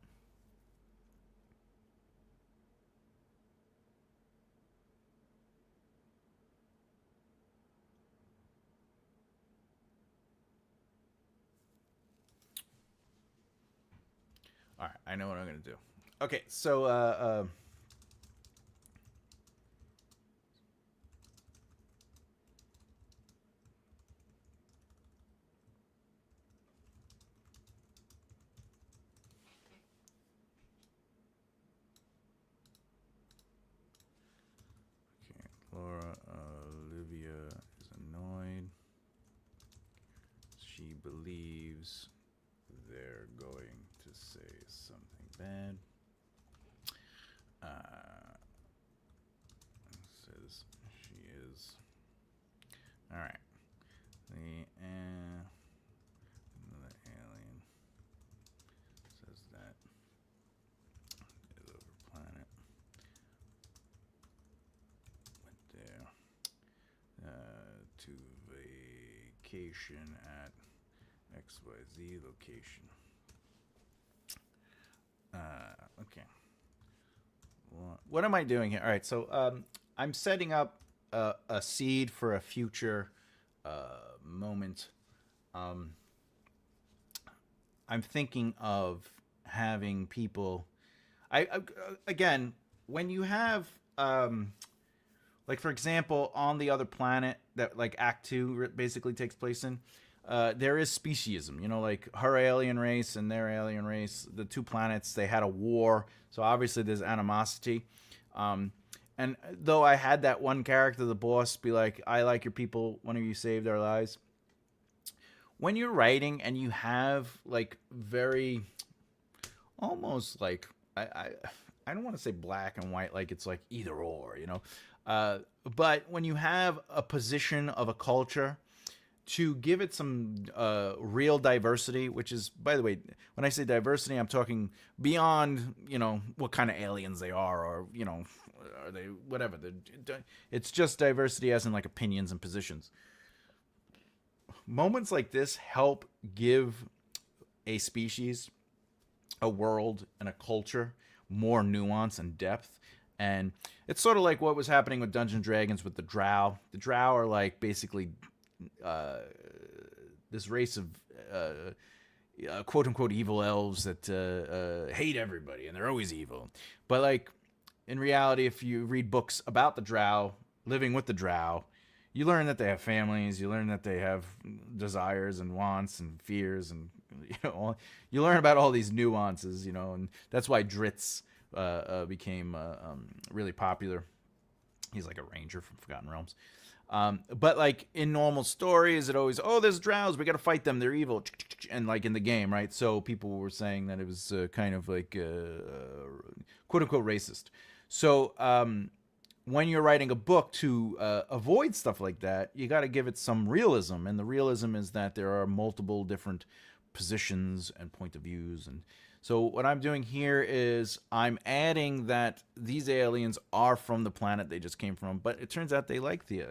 All right, I know what I'm going to do. Okay, so okay, Laura Olivia is annoyed. She believes they're going to say something bad. Says she is. All right. The alien says that is over planet. Went there to vacation at XYZ location. Okay. What am I doing here? All right, so I'm setting up a seed for a future moment. I'm thinking of having people. Again, when you have like, for example, on the other planet that like Act 2 basically takes place in, there is speciesism, like her alien race and their alien race, the two planets, they had a war, so obviously there's animosity. And though I had that one character, the boss, be like, I like your people, one of you saved our lives. When you're writing and you have like very, almost like, I don't want to say black and white, like it's like either or, but when you have a position of a culture, to give it some real diversity, which is, by the way, when I say diversity, I'm talking beyond, what kind of aliens they are, or, are they, whatever. It's just diversity as in like opinions and positions. Moments like this help give a species, a world, and a culture more nuance and depth. And it's sort of like what was happening with Dungeons & Dragons with the Drow. The Drow are like basically this race of quote unquote evil elves that hate everybody, and they're always evil. But like in reality, if you read books about the Drow, living with the Drow, you learn that they have families, you learn that they have desires and wants and fears, and you learn about all these nuances, and that's why Dritz became really popular. He's like a ranger from Forgotten Realms. But like in normal stories, it always, there's Drows, we gotta fight them, they're evil, and like in the game, right? So people were saying that it was kind of like quote unquote racist. So when you're writing a book, to avoid stuff like that, you got to give it some realism, and the realism is that there are multiple different positions and point of views, and So what I'm doing here is I'm adding that these aliens are from the planet they just came from, but it turns out they like the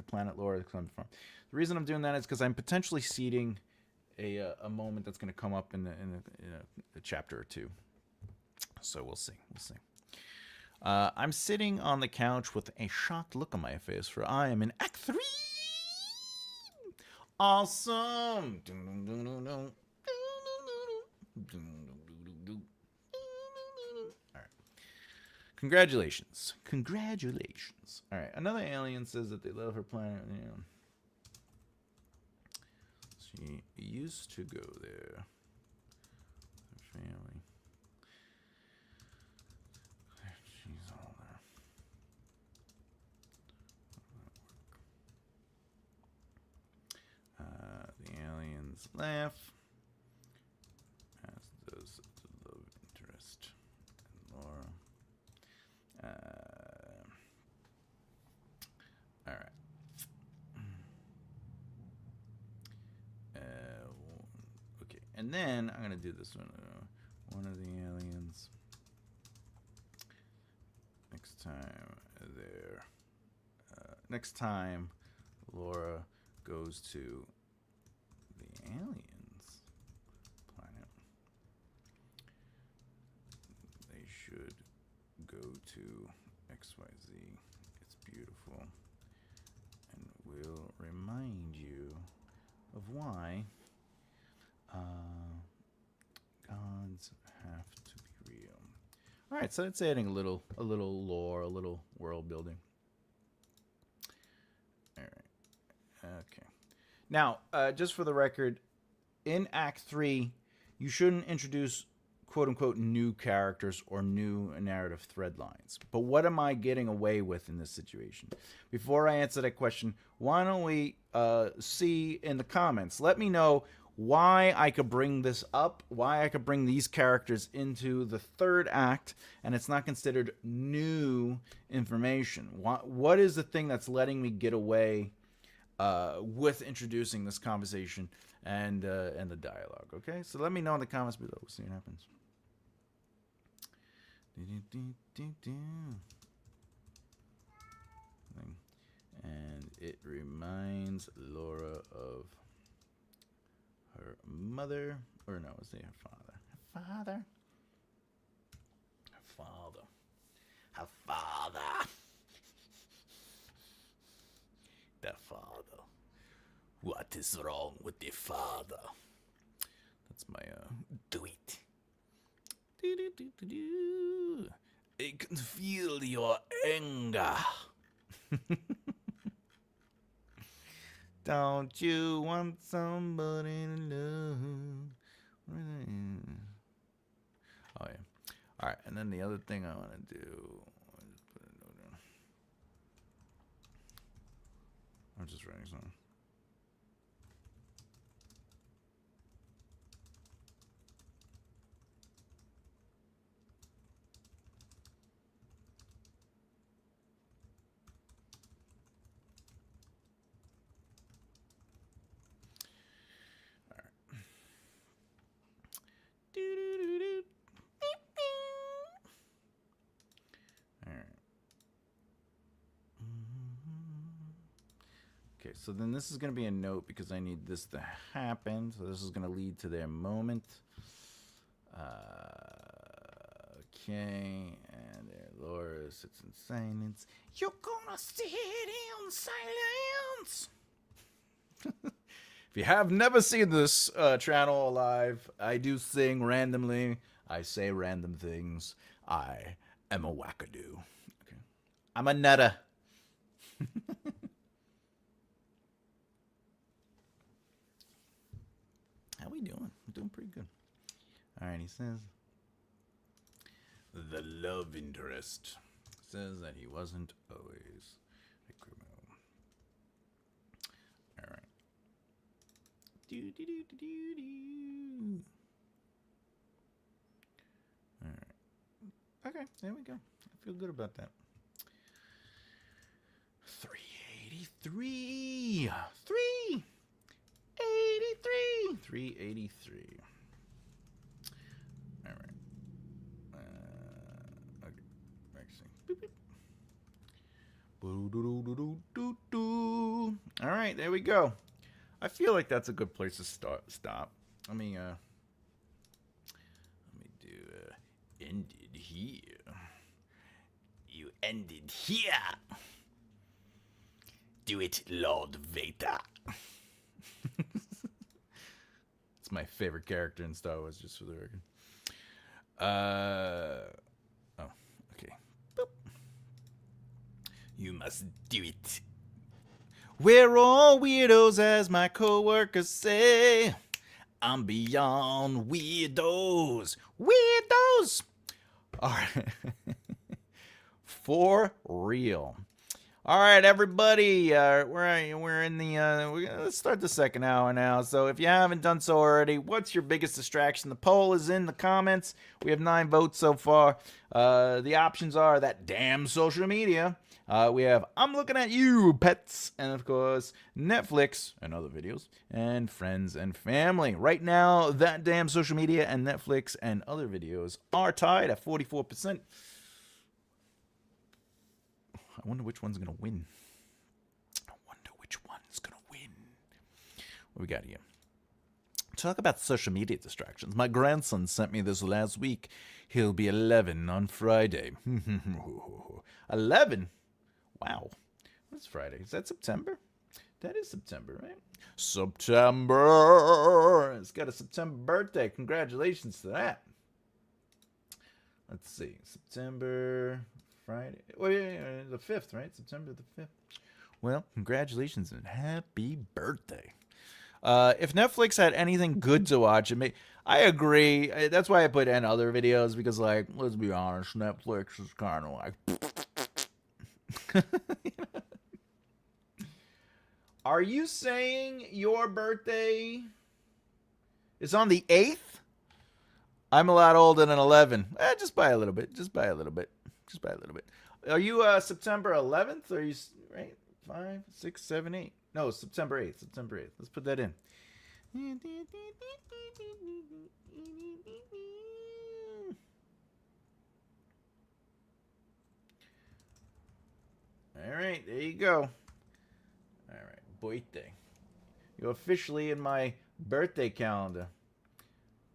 planet Laura comes from. The reason I'm doing that is because I'm potentially seeding a moment that's going to come up in a chapter or two. So we'll see. I'm sitting on the couch with a shocked look on my face, for I am in Act 3. Awesome. All right. Congratulations. All right. Another alien says that they love her planet. She used to go there. Her family. She's older. The aliens laugh, as does the love interest and Laura. All right. Okay, and then I'm gonna do this one. One of the aliens. Next time Laura goes to the aliens planet, they should go to XYZ. It's beautiful, and will remind you of why gods have to be real. All right, so it's adding a little lore, a little world building. All right, okay. Now, just for the record, in Act 3, you shouldn't introduce quote-unquote new characters or new narrative thread lines. But what am I getting away with in this situation? Before I answer that question, why don't we see in the comments? Let me know why I could bring this up, why I could bring these characters into the third act, and it's not considered new information. What is the thing that's letting me get away with introducing this conversation and the dialogue? Okay, so let me know in the comments below. We'll see what happens. And it reminds Laura of her mother, or no, was it her father? Her father? Her father. Her father. The father. What is wrong with the father? That's my tweet. I can feel your anger. Don't you want somebody to love? Oh, yeah. All right, and then the other thing I want to do. I'm just writing something. Okay, so then this is going to be a note because I need this to happen. So this is going to lead to their moment. Okay, and there Laura sits in silence. You're gonna sit in silence. If you have never seen this channel live, I do sing randomly. I say random things. I am a wackadoo. Okay. I'm a nutter. How we doing? I'm doing pretty good. All right, he says, the love interest says that he wasn't always a criminal. All right. All right. Okay, there we go. I feel good about that. 383. 383. 383. All right. All right, there we go. I feel like that's a good place to stop. Let me do ended here. You ended here. Do it, Lord Vader. It's my favorite character in Star Wars, just for the record. Oh, okay. Boop. You must do it. We're all weirdos, as my coworkers say. I'm beyond weirdos. Weirdos! All right. For real. All right, everybody. We're in the. Let's start the second hour now. So if you haven't done so already, what's your biggest distraction? The poll is in the comments. We have 9 votes so far. The options are that damn social media. We have I'm looking at you, pets, and of course Netflix and other videos, and friends and family. Right now, that damn social media and Netflix and other videos are tied at 44%. I wonder which one's gonna win. What we got here? Talk about social media distractions. My grandson sent me this last week. He'll be 11 on Friday. 11? Wow. What's Friday? Is that September? That is September, right? September. It's got a September birthday. Congratulations to that. Let's see. September, Friday. Oh, yeah, the 5th, right? September the 5th. Well, congratulations and happy birthday. If Netflix had anything good to watch, I agree. That's why I put in other videos, because, like, let's be honest, Netflix is kind of like... Are you saying your birthday is on the 8th? I'm a lot older than 11. Just by a little bit. Are you September 11th? Are you right? 5, 6, 7, 8. No, September 8th. Let's put that in. All right, there you go. All right, birthday. You're officially in my birthday calendar.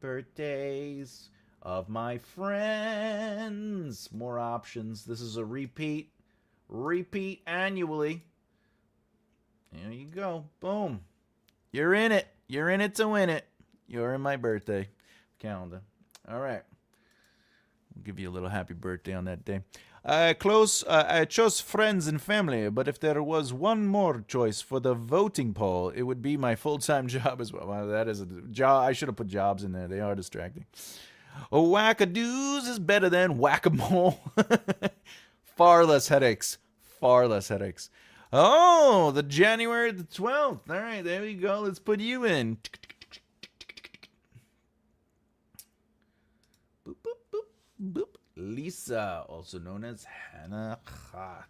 Birthdays of my friends. More options. This is a repeat annually. There you go. Boom. You're in it. You're in it to win it. You're in my birthday calendar. All right. We'll give you a little happy birthday on that day. I chose friends and family, but if there was one more choice for the voting poll, it would be my full-time job as well. Well, that is a job. I should have put jobs in there. They are distracting. Wackadoos is better than whack-a-mole. Far less headaches. Oh, the January the 12th. All right, there we go. Let's put you in. Boop, boop, boop, boop. Lisa, also known as Hannah Hart.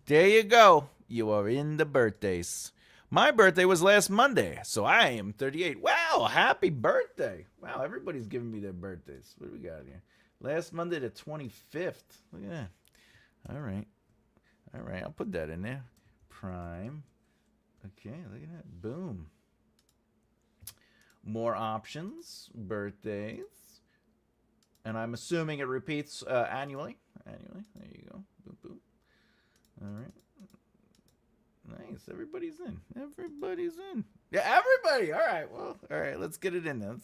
There you go. You are in the birthdays. My birthday was last Monday, so I am 38. Wow, happy birthday. Wow, everybody's giving me their birthdays. What do we got here? Last Monday the 25th. Look at that. All right, I'll put that in there. Prime. Okay, look at that. Boom. More options. Birthdays. And I'm assuming it repeats annually. There you go. Boop, boop. All right. Nice. Everybody's in. Yeah, everybody. All right. Well, all right. Let's get it in there.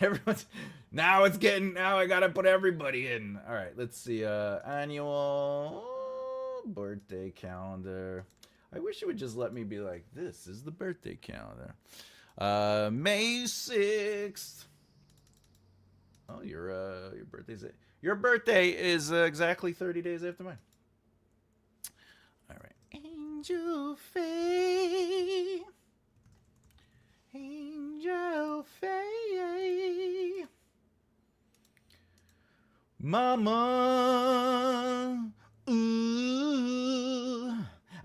Everyone's now I gotta put everybody in. All right. Let's see. Annual birthday calendar. I wish it would just let me be like, this is the birthday calendar. May 6th. Oh, your birthday is exactly 30 days after mine. All right. Angel Faye. Mama. Ooh.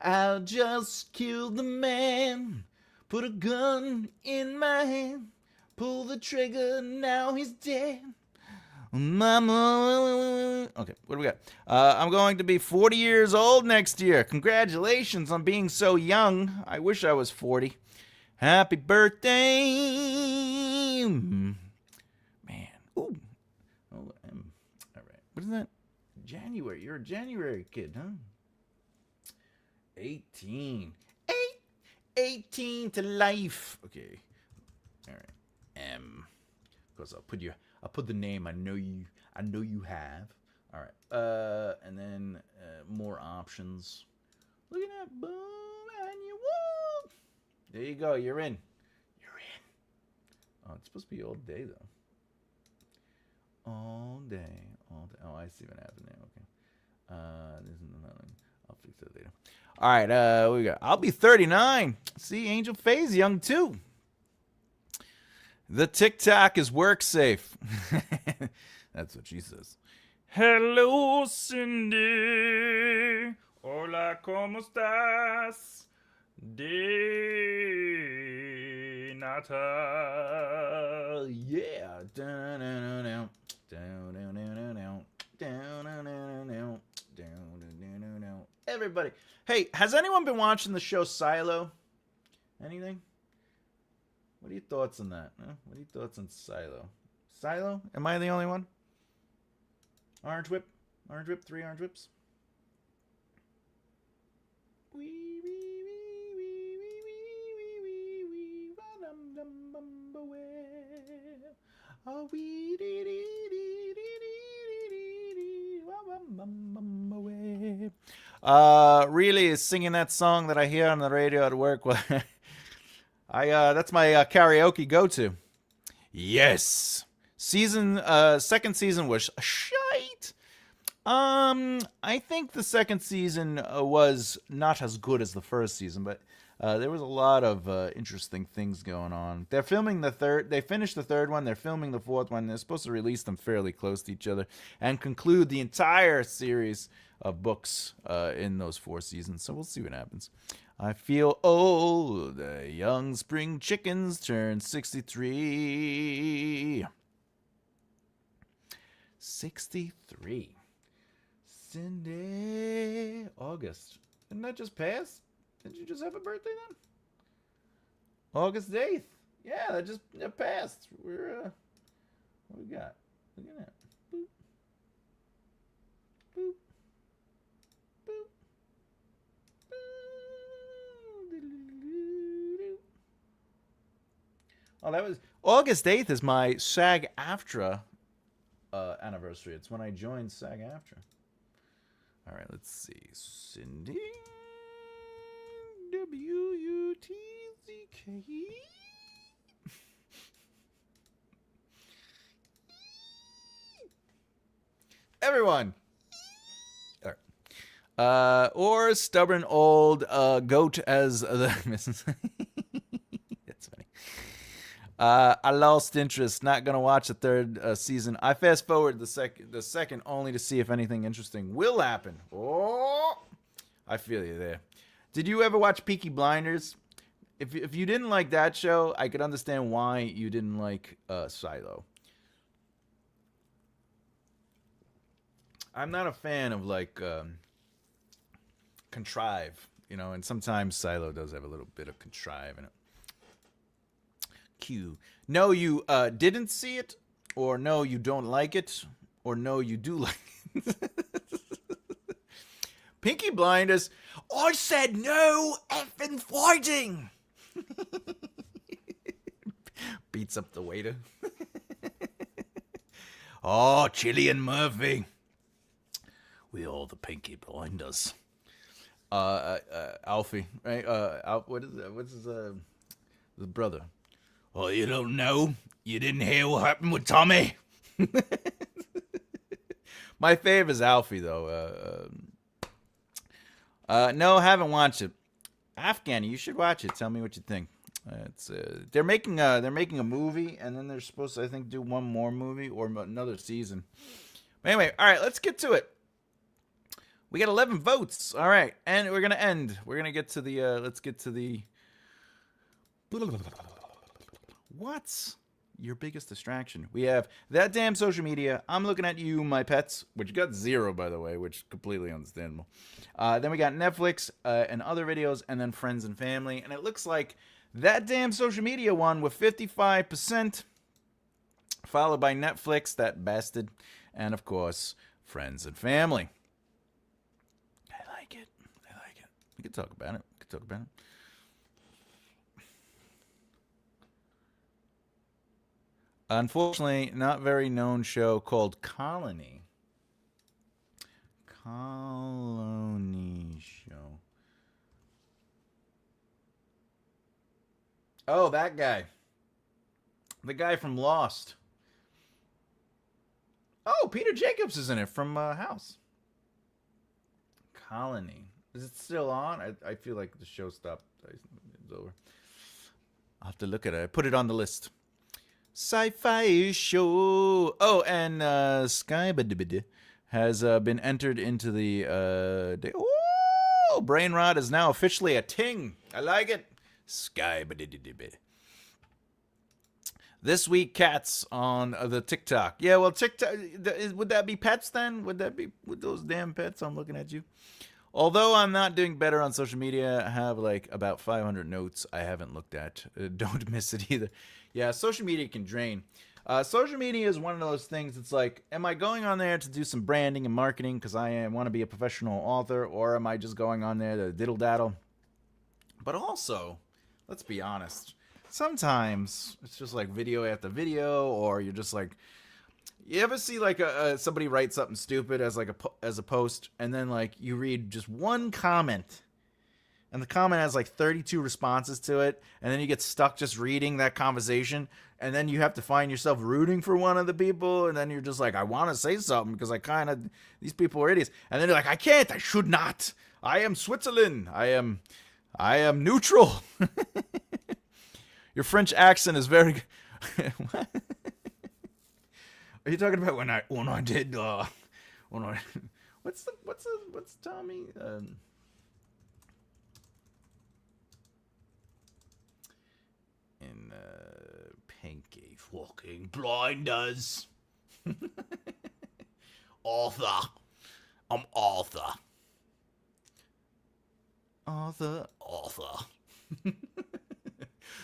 I'll just kill the man, put a gun in my hand, Pull the trigger, now he's dead. Mama. Okay, what do we got? I'm going to be 40 years old next year. Congratulations on being so young. I wish I was 40. Happy birthday. Man. Ooh. Oh, all right. What is that? January. You're a January kid, huh? 18. 18 to life. Okay. All right. Of course, I'll put the name I know you have. All right. And then more options. Look at that. Boom. And you whoop. There you go. You're in. Oh, it's supposed to be all day, though. All day. Oh, I see what happened there. Okay. This is another one. I'll fix that later. All right. What we got? I'll be 39. See, Angel Faye's young, too. The TikTok is work safe. That's what she says. Hello, Cindy. Hola, ¿cómo estás? De Natal. Yeah. Everybody. Hey, has anyone been watching the show Silo? Anything? What are your thoughts on that? Huh? What are your thoughts on Silo? Silo? Am I the only one? Orange Whip? 3 orange whips? Really is singing that song that I hear on the radio at work. That's my karaoke go-to. Yes. Second season was shite. I think the second season was not as good as the first season, but there was a lot of interesting things going on. They're filming the third. They finished the third one. They're filming the fourth one. They're supposed to release them fairly close to each other and conclude the entire series of books in those 4 seasons. So we'll see what happens. I feel old. The young spring chickens turn 63. 63. Cindy. August. Didn't that just pass? Did you just have a birthday then? August 8th. Yeah, that passed. We're what we got? Look at that. Boop. Boop. Boop. Oh, that was August 8th is my SAG-AFTRA anniversary. It's when I joined SAG-AFTRA. All right, let's see. Cindy WUTZK. Everyone. All right. Or stubborn old goat as the That's funny. I lost interest. Not gonna watch the third season. I fast forward the second only to see if anything interesting will happen. Oh, I feel you there. Did you ever watch Peaky Blinders? If you didn't like that show, I could understand why you didn't like Silo. I'm not a fan of like contrive, and sometimes Silo does have a little bit of contrive in it. Q. No, you didn't see it, or no, you don't like it, or no, you do like it. Pinky Blinders. I said no effing fighting. Beats up the waiter. Oh, Cillian Murphy. We all the Pinky Blinders. Alfie, right? What is that? What's his brother? Oh, you don't know? You didn't hear what happened with Tommy? My fave is Alfie, though. No, haven't watched it. Afghani, you should watch it. Tell me what you think. They're making a movie, and then they're supposed to, I think, do one more movie or another season. But anyway, all right, let's get to it. We got 11 votes. All right, and we're gonna end. We're gonna get to the. Let's get to the. What? your biggest distraction. We have that damn social media. I'm looking at you, my pets, which got 0, by the way, which is completely understandable. Then we got Netflix and other videos, and then friends and family. And it looks like that damn social media one with 55%, followed by Netflix, that bastard, and of course, friends and family. I like it. We could talk about it. Unfortunately, not very known show called Colony. Colony show. Oh, that guy. The guy from Lost. Oh, Peter Jacobs is in it from House. Colony. Is it still on? I feel like the show stopped. It's over. I'll have to look at it. I put it on the list. Sci-fi show. Oh, and Skybadibid has been entered into the... brain rot is now officially a ting. I like it. Skybadibid. This week, cats on the TikTok. Yeah, well, TikTok... Would that be pets then? Would those damn pets? I'm looking at you. Although I'm not doing better on social media, I have like about 500 notes I haven't looked at. Don't miss it either. Yeah, social media can drain. Social media is one of those things. It's like, am I going on there to do some branding and marketing because I want to be a professional author, or am I just going on there to diddle daddle? But also, let's be honest. Sometimes it's just like video after video, or you're just like, you ever see like somebody write something stupid as like as a post, and then like you read just one comment, and the comment has like 32 responses to it, and then you get stuck just reading that conversation, and then you have to find yourself rooting for one of the people, and then you're just like, I want to say something because these people are idiots, and then you're like, I can't, I should not. I am Switzerland. I am neutral. Your French accent is very. What? Are you talking about when I did what's Tommy in Pinky fucking Blinders. Arthur. I'm Arthur. Arthur.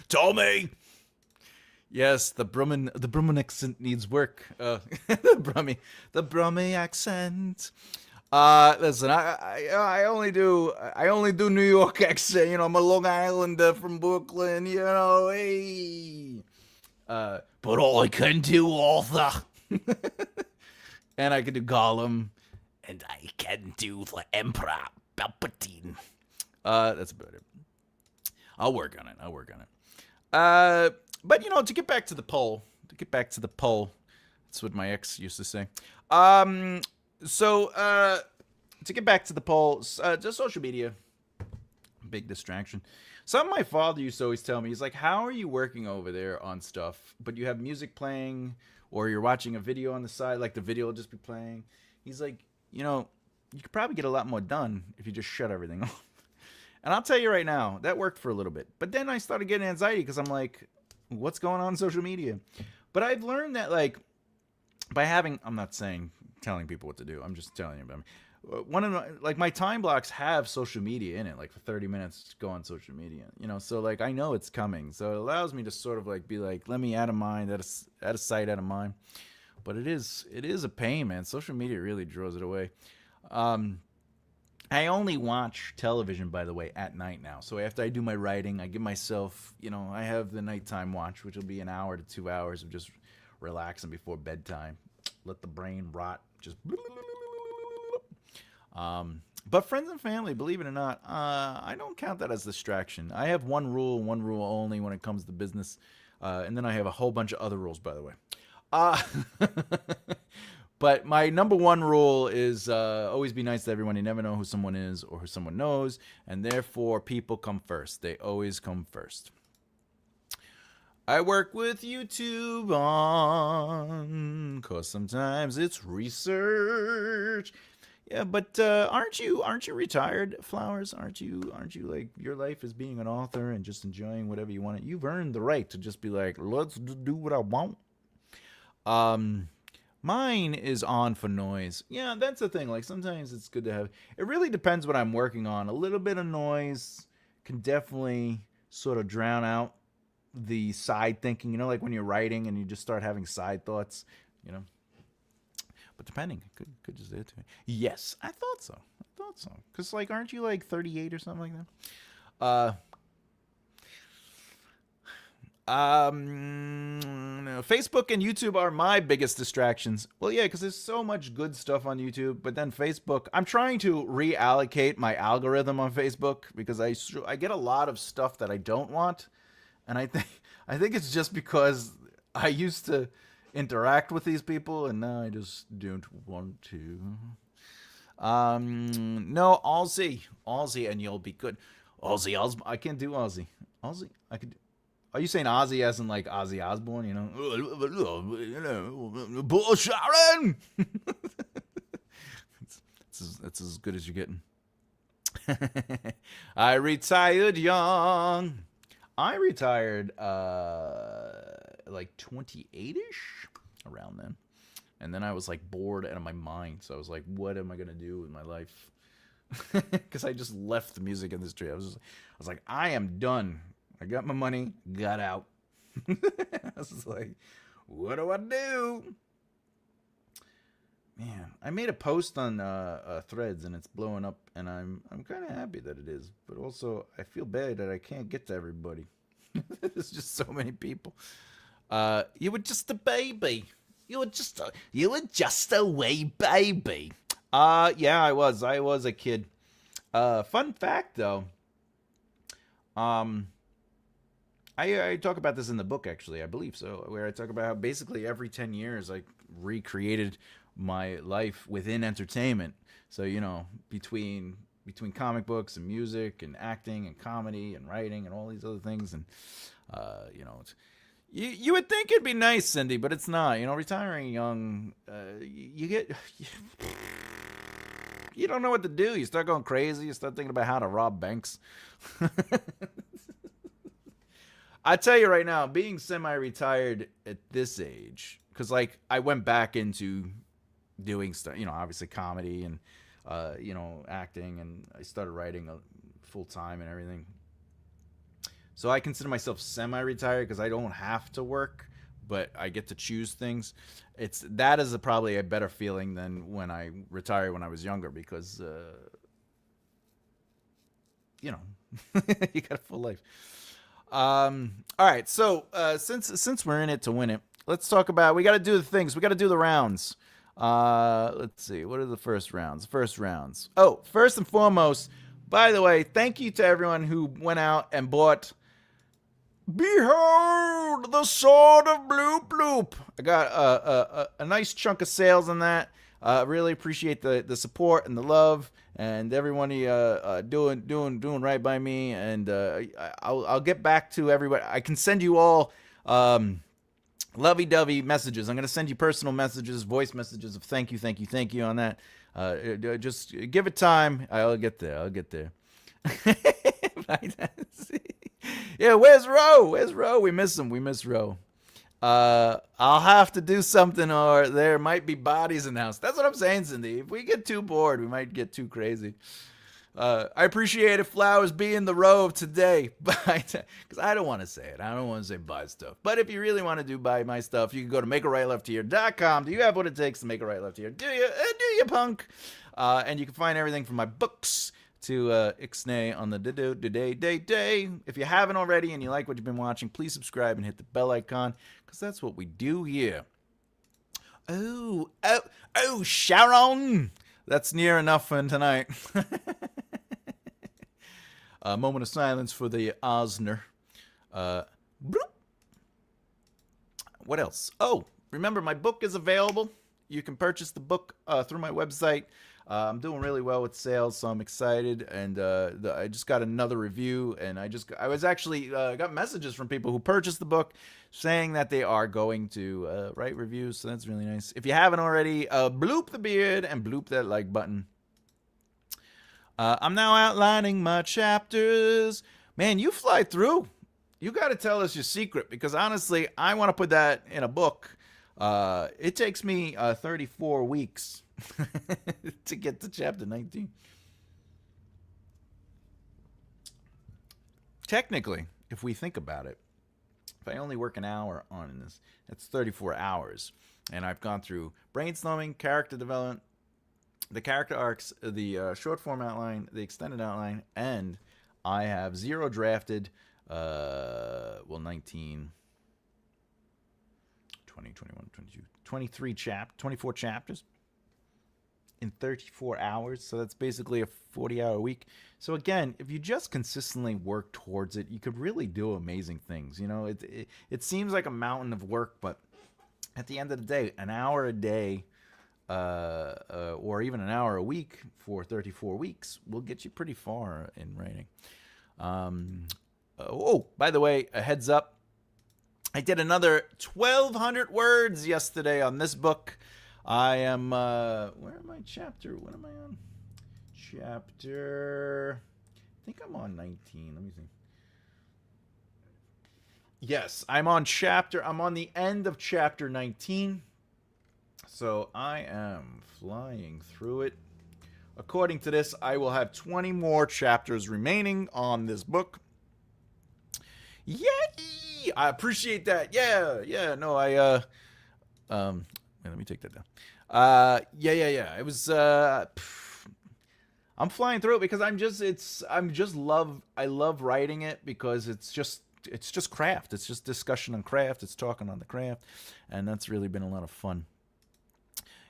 Tommy. Yes, the Brumman accent needs work. The Brummy accent. Listen, I only do New York accent. You know, I'm a Long Islander from Brooklyn. You know, hey. But all I can do, Arthur, and I can do Gollum, and I can do the Emperor Palpatine. That's about it. I'll work on it. But, you know, to get back to the poll, that's what my ex used to say. So, to get back to the poll, just social media, big distraction. Something my father used to always tell me, he's like, how are you working over there on stuff, but you have music playing, or you're watching a video on the side, like the video will just be playing. He's like, you know, you could probably get a lot more done if you just shut everything off. And I'll tell you right now, that worked for a little bit. But then I started getting anxiety because I'm like, what's going on social media? But I've learned that, like, by having, I'm not telling people what to do. I'm just telling you about me. My time blocks have social media in it, like for 30 minutes go on social media, you know, so like I know it's coming. So it allows me to sort of like be like, let me out of mind, out of sight, out of mind. But it is a pain, man. Social media really draws it away. I only watch television, by the way, at night now. So after I do my writing, I give myself, you know, I have the nighttime watch, which will be an hour to 2 hours of just relaxing before bedtime. Let the brain rot. Just. But friends and family, believe it or not, I don't count that as distraction. I have one rule only when it comes to business. And then I have a whole bunch of other rules, by the way. But my number one rule is always be nice to everyone. You never know who someone is or who someone knows. And therefore, people come first. They always come first. I work with YouTube on, 'cause sometimes it's research. Yeah, but aren't you retired, Flowers? Aren't you like your life is being an author and just enjoying whatever you want? You've earned the right to just be like, let's do what I want. Um, Mine is on for noise. Yeah, that's the thing. Like sometimes it's good to have. It really depends what I'm working on. A little bit of noise can definitely sort of drown out the side thinking. You know, like when you're writing and you just start having side thoughts. You know, but depending, could just do it to me. Yes, I thought so. I thought so. Cause like, aren't you like 38 or something like that? Facebook and YouTube are my biggest distractions. Well, yeah, because there's so much good stuff on YouTube, but then Facebook, I'm trying to reallocate my algorithm on Facebook because I get a lot of stuff that I don't want, and I think it's just because I used to interact with these people, and now I just don't want to. No, Aussie, and you'll be good. Aussie, I can't do Aussie. Aussie, I could. Are you saying Ozzy as in like Ozzy Osbourne? You know, Bull Sharon. That's as good as you're getting. I retired young. I retired like 28ish, around then. And then I was like bored out of my mind. So I was like, what am I gonna do with my life? Because I just left the music industry. I was like, I am done. I got my money, got out. I was like, what do I do? Man, I made a post on Threads and it's blowing up, and I'm kind of happy that it is, but also I feel bad that I can't get to everybody. There's just so many people. You were just a baby. You were just a wee baby. Yeah, I was a kid. Fun fact though. I talk about this in the book, actually, I believe so, where I talk about how basically every 10 years I recreated my life within entertainment. So, you know, between comic books and music and acting and comedy and writing and all these other things. And, you know, you would think it'd be nice, Cindy, but it's not. You know, retiring young, you don't know what to do. You start going crazy. You start thinking about how to rob banks. I tell you right now, being semi-retired at this age, because like I went back into doing stuff, you know, obviously comedy and you know, acting, and I started writing full time and everything. So I consider myself semi-retired because I don't have to work, but I get to choose things. That is probably a better feeling than when I retired when I was younger, because you know, you got a full life. All right, so since we're in it to win it, let's talk about. We got to do the things. We got to do the rounds. Let's see. What are the first rounds? Oh, first and foremost, by the way, thank you to everyone who went out and bought Behold the Sword of Bloop Bloop. I got a nice chunk of sales on that. Really appreciate the support and the love, and everyone doing right by me. And I'll get back to everybody. I can send you all lovey-dovey messages. I'm gonna send you personal messages, voice messages of thank you on that. Just give it time. I'll get there. Yeah, where's Ro? We miss him. We miss Ro. I'll have to do something, or there might be bodies in the house. That's what I'm saying, Cindy. If we get too bored, we might get too crazy. I appreciate it, Flowers, being the Ro of today, because I don't want to say it. I don't want to say buy stuff. But if you really want to buy my stuff, you can go to makearightlefthear.com. Do you have what it takes to make a right left here? Do you, punk? And you can find everything from my books to Ixnay on the day. If you haven't already and you like what you've been watching, please subscribe and hit the bell icon, because that's what we do here. Oh, Sharon! That's near enough for tonight. A moment of silence for the Osner. What else? Oh, remember, my book is available. You can purchase the book through my website. I'm doing really well with sales, so I'm excited. And I just got another review, and I was actually got messages from people who purchased the book saying that they are going to write reviews, so that's really nice. If you haven't already, bloop the beard and bloop that like button. I'm now outlining my chapters. Man, you fly through. You got to tell us your secret because honestly, I want to put that in a book. It takes me 34 weeks to get to chapter 19. Technically, if we think about it, if I only work an hour on this, that's 34 hours. And I've gone through brainstorming, character development, the character arcs, the short form outline, the extended outline, and I have 0 drafted, 19, 20, 21, 22, 24 chapters in 34 hours. So that's basically a 40-hour week. So again, if you just consistently work towards it, you could really do amazing things. You know, it seems like a mountain of work, but at the end of the day, an hour a day or even an hour a week for 34 weeks will get you pretty far in writing. By the way, a heads up. I did another 1,200 words yesterday on this book. I am, where am I? Chapter, what am I on? Chapter, I think I'm on 19. Let me see. Yes, I'm on the end of chapter 19. So I am flying through it. According to this, I will have 20 more chapters remaining on this book. Yay! I appreciate that. Yeah. No, let me take that down. Yeah. It was I'm flying through it because I love writing it because it's just craft. It's just discussion on craft. It's talking on the craft, and that's really been a lot of fun.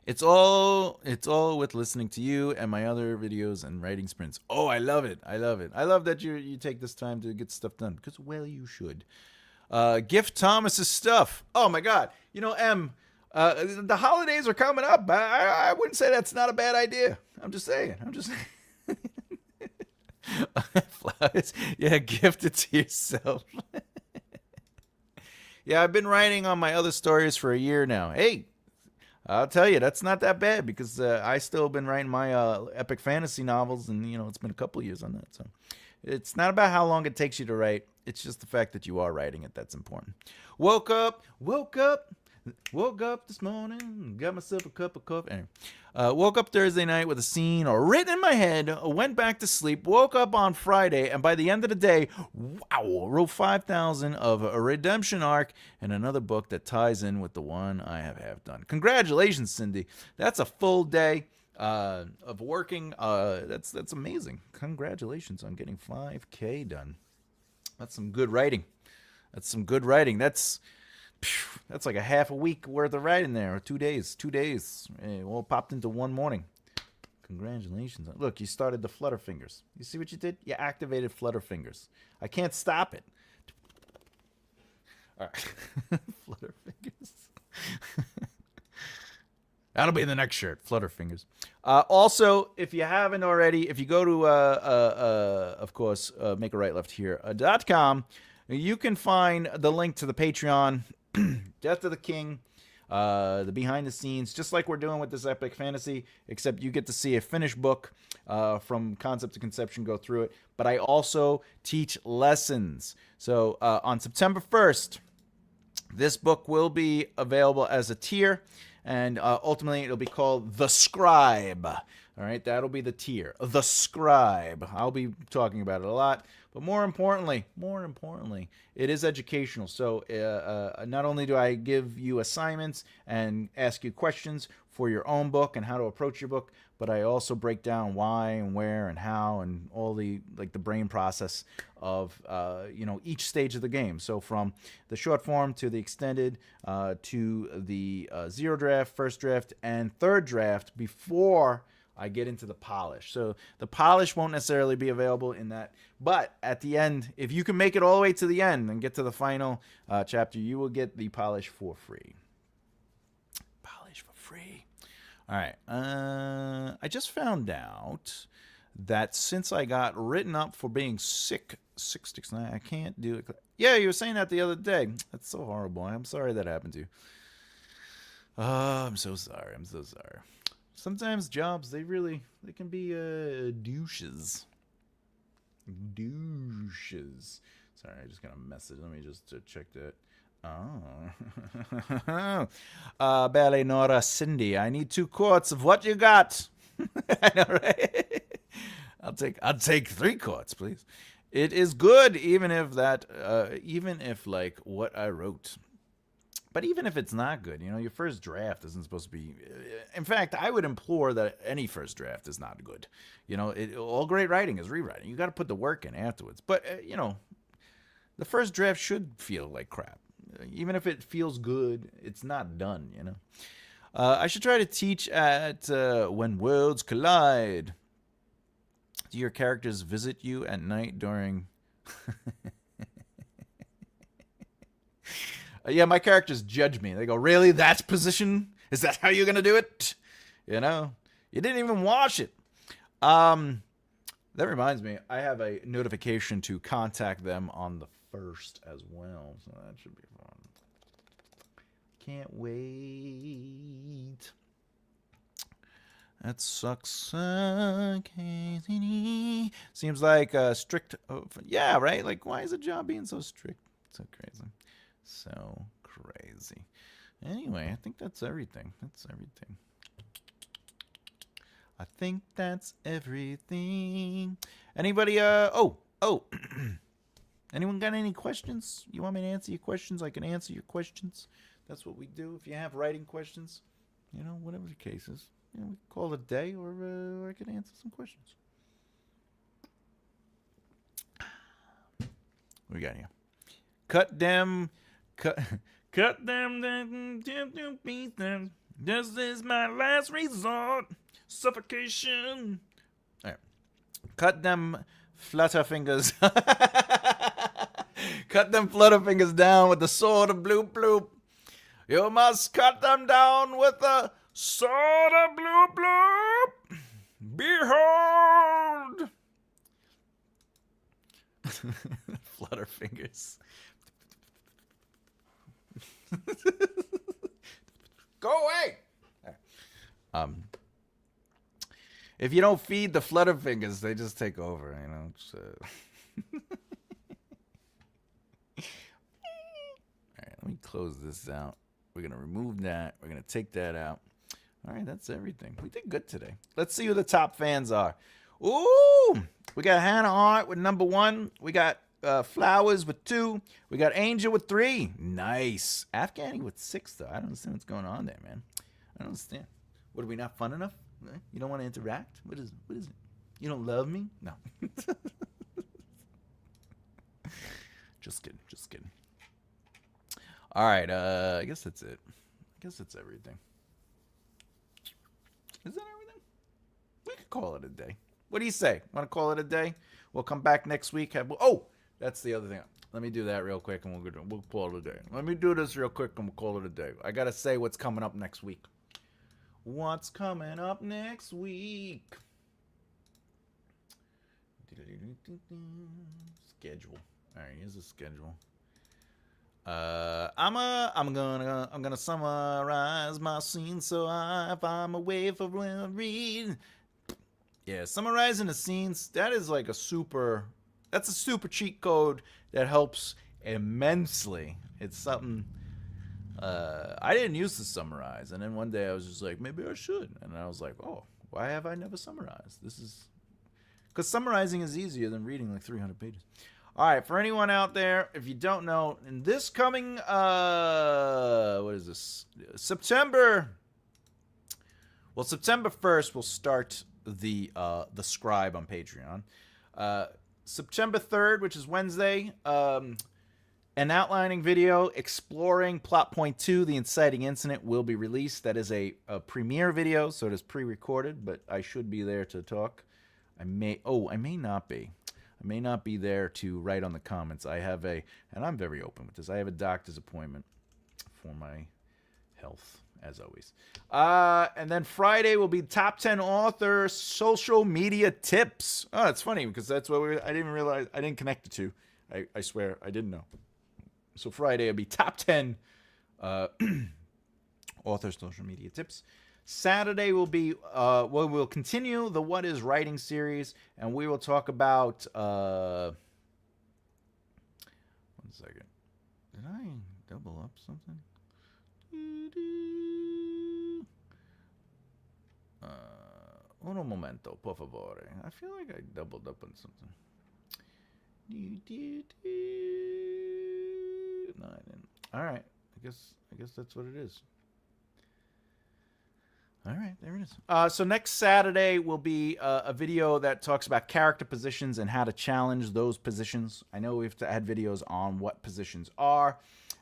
It's all with listening to you and my other videos and writing sprints. Oh, I love it. I love that you take this time to get stuff done because, well, you should. Gift Thomas's stuff. Oh my God. You know, the holidays are coming up. I wouldn't say that's not a bad idea. I'm just saying. Flowers. Yeah, gift it to yourself. Yeah, I've been writing on my other stories for a year now. Hey, I'll tell you, that's not that bad because I still been writing my epic fantasy novels, and it's been a couple years on that. So it's not about how long it takes you to write. It's just the fact that you are writing it that's important. Woke up this morning, got myself a cup of coffee. Anyway, woke up Thursday night with a scene written in my head, went back to sleep, woke up on Friday, and by the end of the day, wow, wrote 5,000 of a redemption arc and another book that ties in with the one I have done. Congratulations, Cindy. That's a full day of working. That's amazing. Congratulations on getting 5K done. That's some good writing. That's like a half a week worth of writing there, or 2 days. All popped into one morning. Congratulations. Look, you started the flutter fingers. You see what you did? You activated flutter fingers. I can't stop it. All right. Flutter fingers. That'll be in the next shirt. Flutter fingers. Also, if you haven't already, if you go to, of course, makearightleft.com, you can find the link to the Patreon, Death of the King, the behind the scenes, just like we're doing with this epic fantasy, except you get to see a finished book from concept to conception, go through it. But I also teach lessons. So on September 1st, this book will be available as a tier, and ultimately it'll be called The Scribe. All right, that'll be the tier, The Scribe. I'll be talking about it a lot. But more importantly, it is educational. So not only do I give you assignments and ask you questions for your own book and how to approach your book, but I also break down why and where and how and all the brain process of each stage of the game. So from the short form to the extended to the 0 draft, first draft, and third draft before I get into the polish. So the polish won't necessarily be available in that. But at the end, if you can make it all the way to the end and get to the final chapter, you will get the polish for free. Polish for free. All right. I just found out that since I got written up for being sick, 669, I can't do it. Yeah, you were saying that the other day. That's so horrible. I'm sorry that happened to you. I'm so sorry. Sometimes jobs, they can be douches. Douches. Sorry, I just got a message. Let me just check that. Oh. Ballet Nora Cindy, I need 2 quarts of what you got. I know, right? I'll take 3 quarts, please. It is good, even if like what I wrote. But even if it's not good, your first draft isn't supposed to be. In fact, I would implore that any first draft is not good. All great writing is rewriting. You got to put the work in afterwards. But the first draft should feel like crap. Even if it feels good, it's not done. I should try to teach at When Worlds Collide. Do your characters visit you at night during? Yeah, my characters judge me. They go, really? That's position? Is that how you're going to do it? You didn't even watch it. That reminds me, I have a notification to contact them on the 1st as well. So that should be fun. Can't wait. That sucks. Seems like strict. Yeah, right? Like, why is a job being so strict? So crazy. So crazy. Anyway, I think that's everything. I think that's everything. Anybody, anyone got any questions? You want me to answer your questions? I can answer your questions. That's what we do. If you have writing questions, whatever the case is, we can call it a day, or I can answer some questions. What we got here? Cut them to pieces. This is my last resort. Suffocation. All right. Cut them flutterfingers. Cut them flutterfingers down with the sword of bloop bloop. You must cut them down with the sword of bloop bloop. Behold. Flutterfingers. Go away. If you don't feed the flutterfingers, they just take over. All right, let me close this out. We're gonna remove that. We're gonna take that out. All right, that's everything. We did good today. Let's see who the top fans are. Ooh, we got Hannah Art with number 1. We got Flowers with 2. We got Angel with 3. Nice. Afghani with 6, though. I don't understand what's going on there, man. I don't understand. What, are we not fun enough? You don't want to interact? What is it? You don't love me? No. Just kidding. All right, I guess that's it. I guess that's everything. Is that everything? We could call it a day. What do you say? Want to call it a day? We'll come back next week. That's the other thing. Let me do that real quick, and we'll call it a day. Let me do this real quick, and we'll call it a day. I gotta say what's coming up next week. What's coming up next week? Schedule. All right, here's the schedule. I'm gonna summarize my scene, so if I'm away for a read. Yeah, summarizing the scenes, that's a super cheat code that helps immensely. It's something I didn't used to summarize, and then one day I was just like, maybe I should, and I was like, oh, why have I never summarized? Because summarizing is easier than reading like 300 pages. All right, for anyone out there, if you don't know, in this coming, what is this? September 1st, we'll start the Scribe on Patreon. September 3rd, which is Wednesday, an outlining video exploring plot point 2, the inciting incident, will be released. That is a premiere video, so it is pre-recorded, but I should be there to talk. I may not be. I may not be there to write on the comments. And I'm very open with this, I have a doctor's appointment for my health, as always. And then Friday will be top 10 author social media tips. Oh, it's funny because that's what I didn't realize. I didn't connect the two. I swear I didn't know. So Friday will be top 10 author social media tips. Saturday will be we'll continue the What is Writing series, and we will talk about 1 second. Did I double up something? Uno momento, por favore. I feel like I doubled up on something. No, I didn't. All right. I guess that's what it is. All right, there it is. So next Saturday will be a video that talks about character positions and how to challenge those positions. I know we've had videos on what positions are,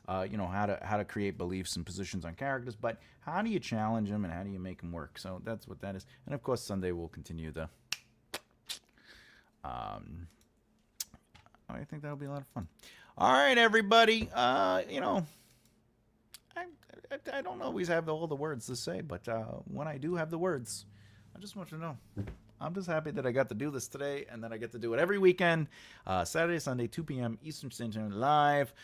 how to create beliefs and positions on characters, but how do you challenge them and how do you make them work? So that's what that is. And of course, Sunday we'll continue the. I think that'll be a lot of fun. All right, everybody. I don't always have all the words to say, but when I do have the words, I just want you to know. I'm just happy that I got to do this today and that I get to do it every weekend. Saturday, Sunday, 2 p.m. Eastern Standard Time live.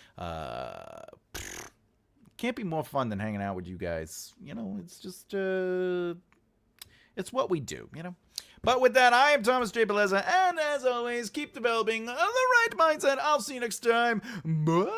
Can't be more fun than hanging out with you guys. It's just, it's what we do, But with that, I am Thomas J. Bellezza, and as always, keep the bell being on the right mindset. I'll see you next time. Bye.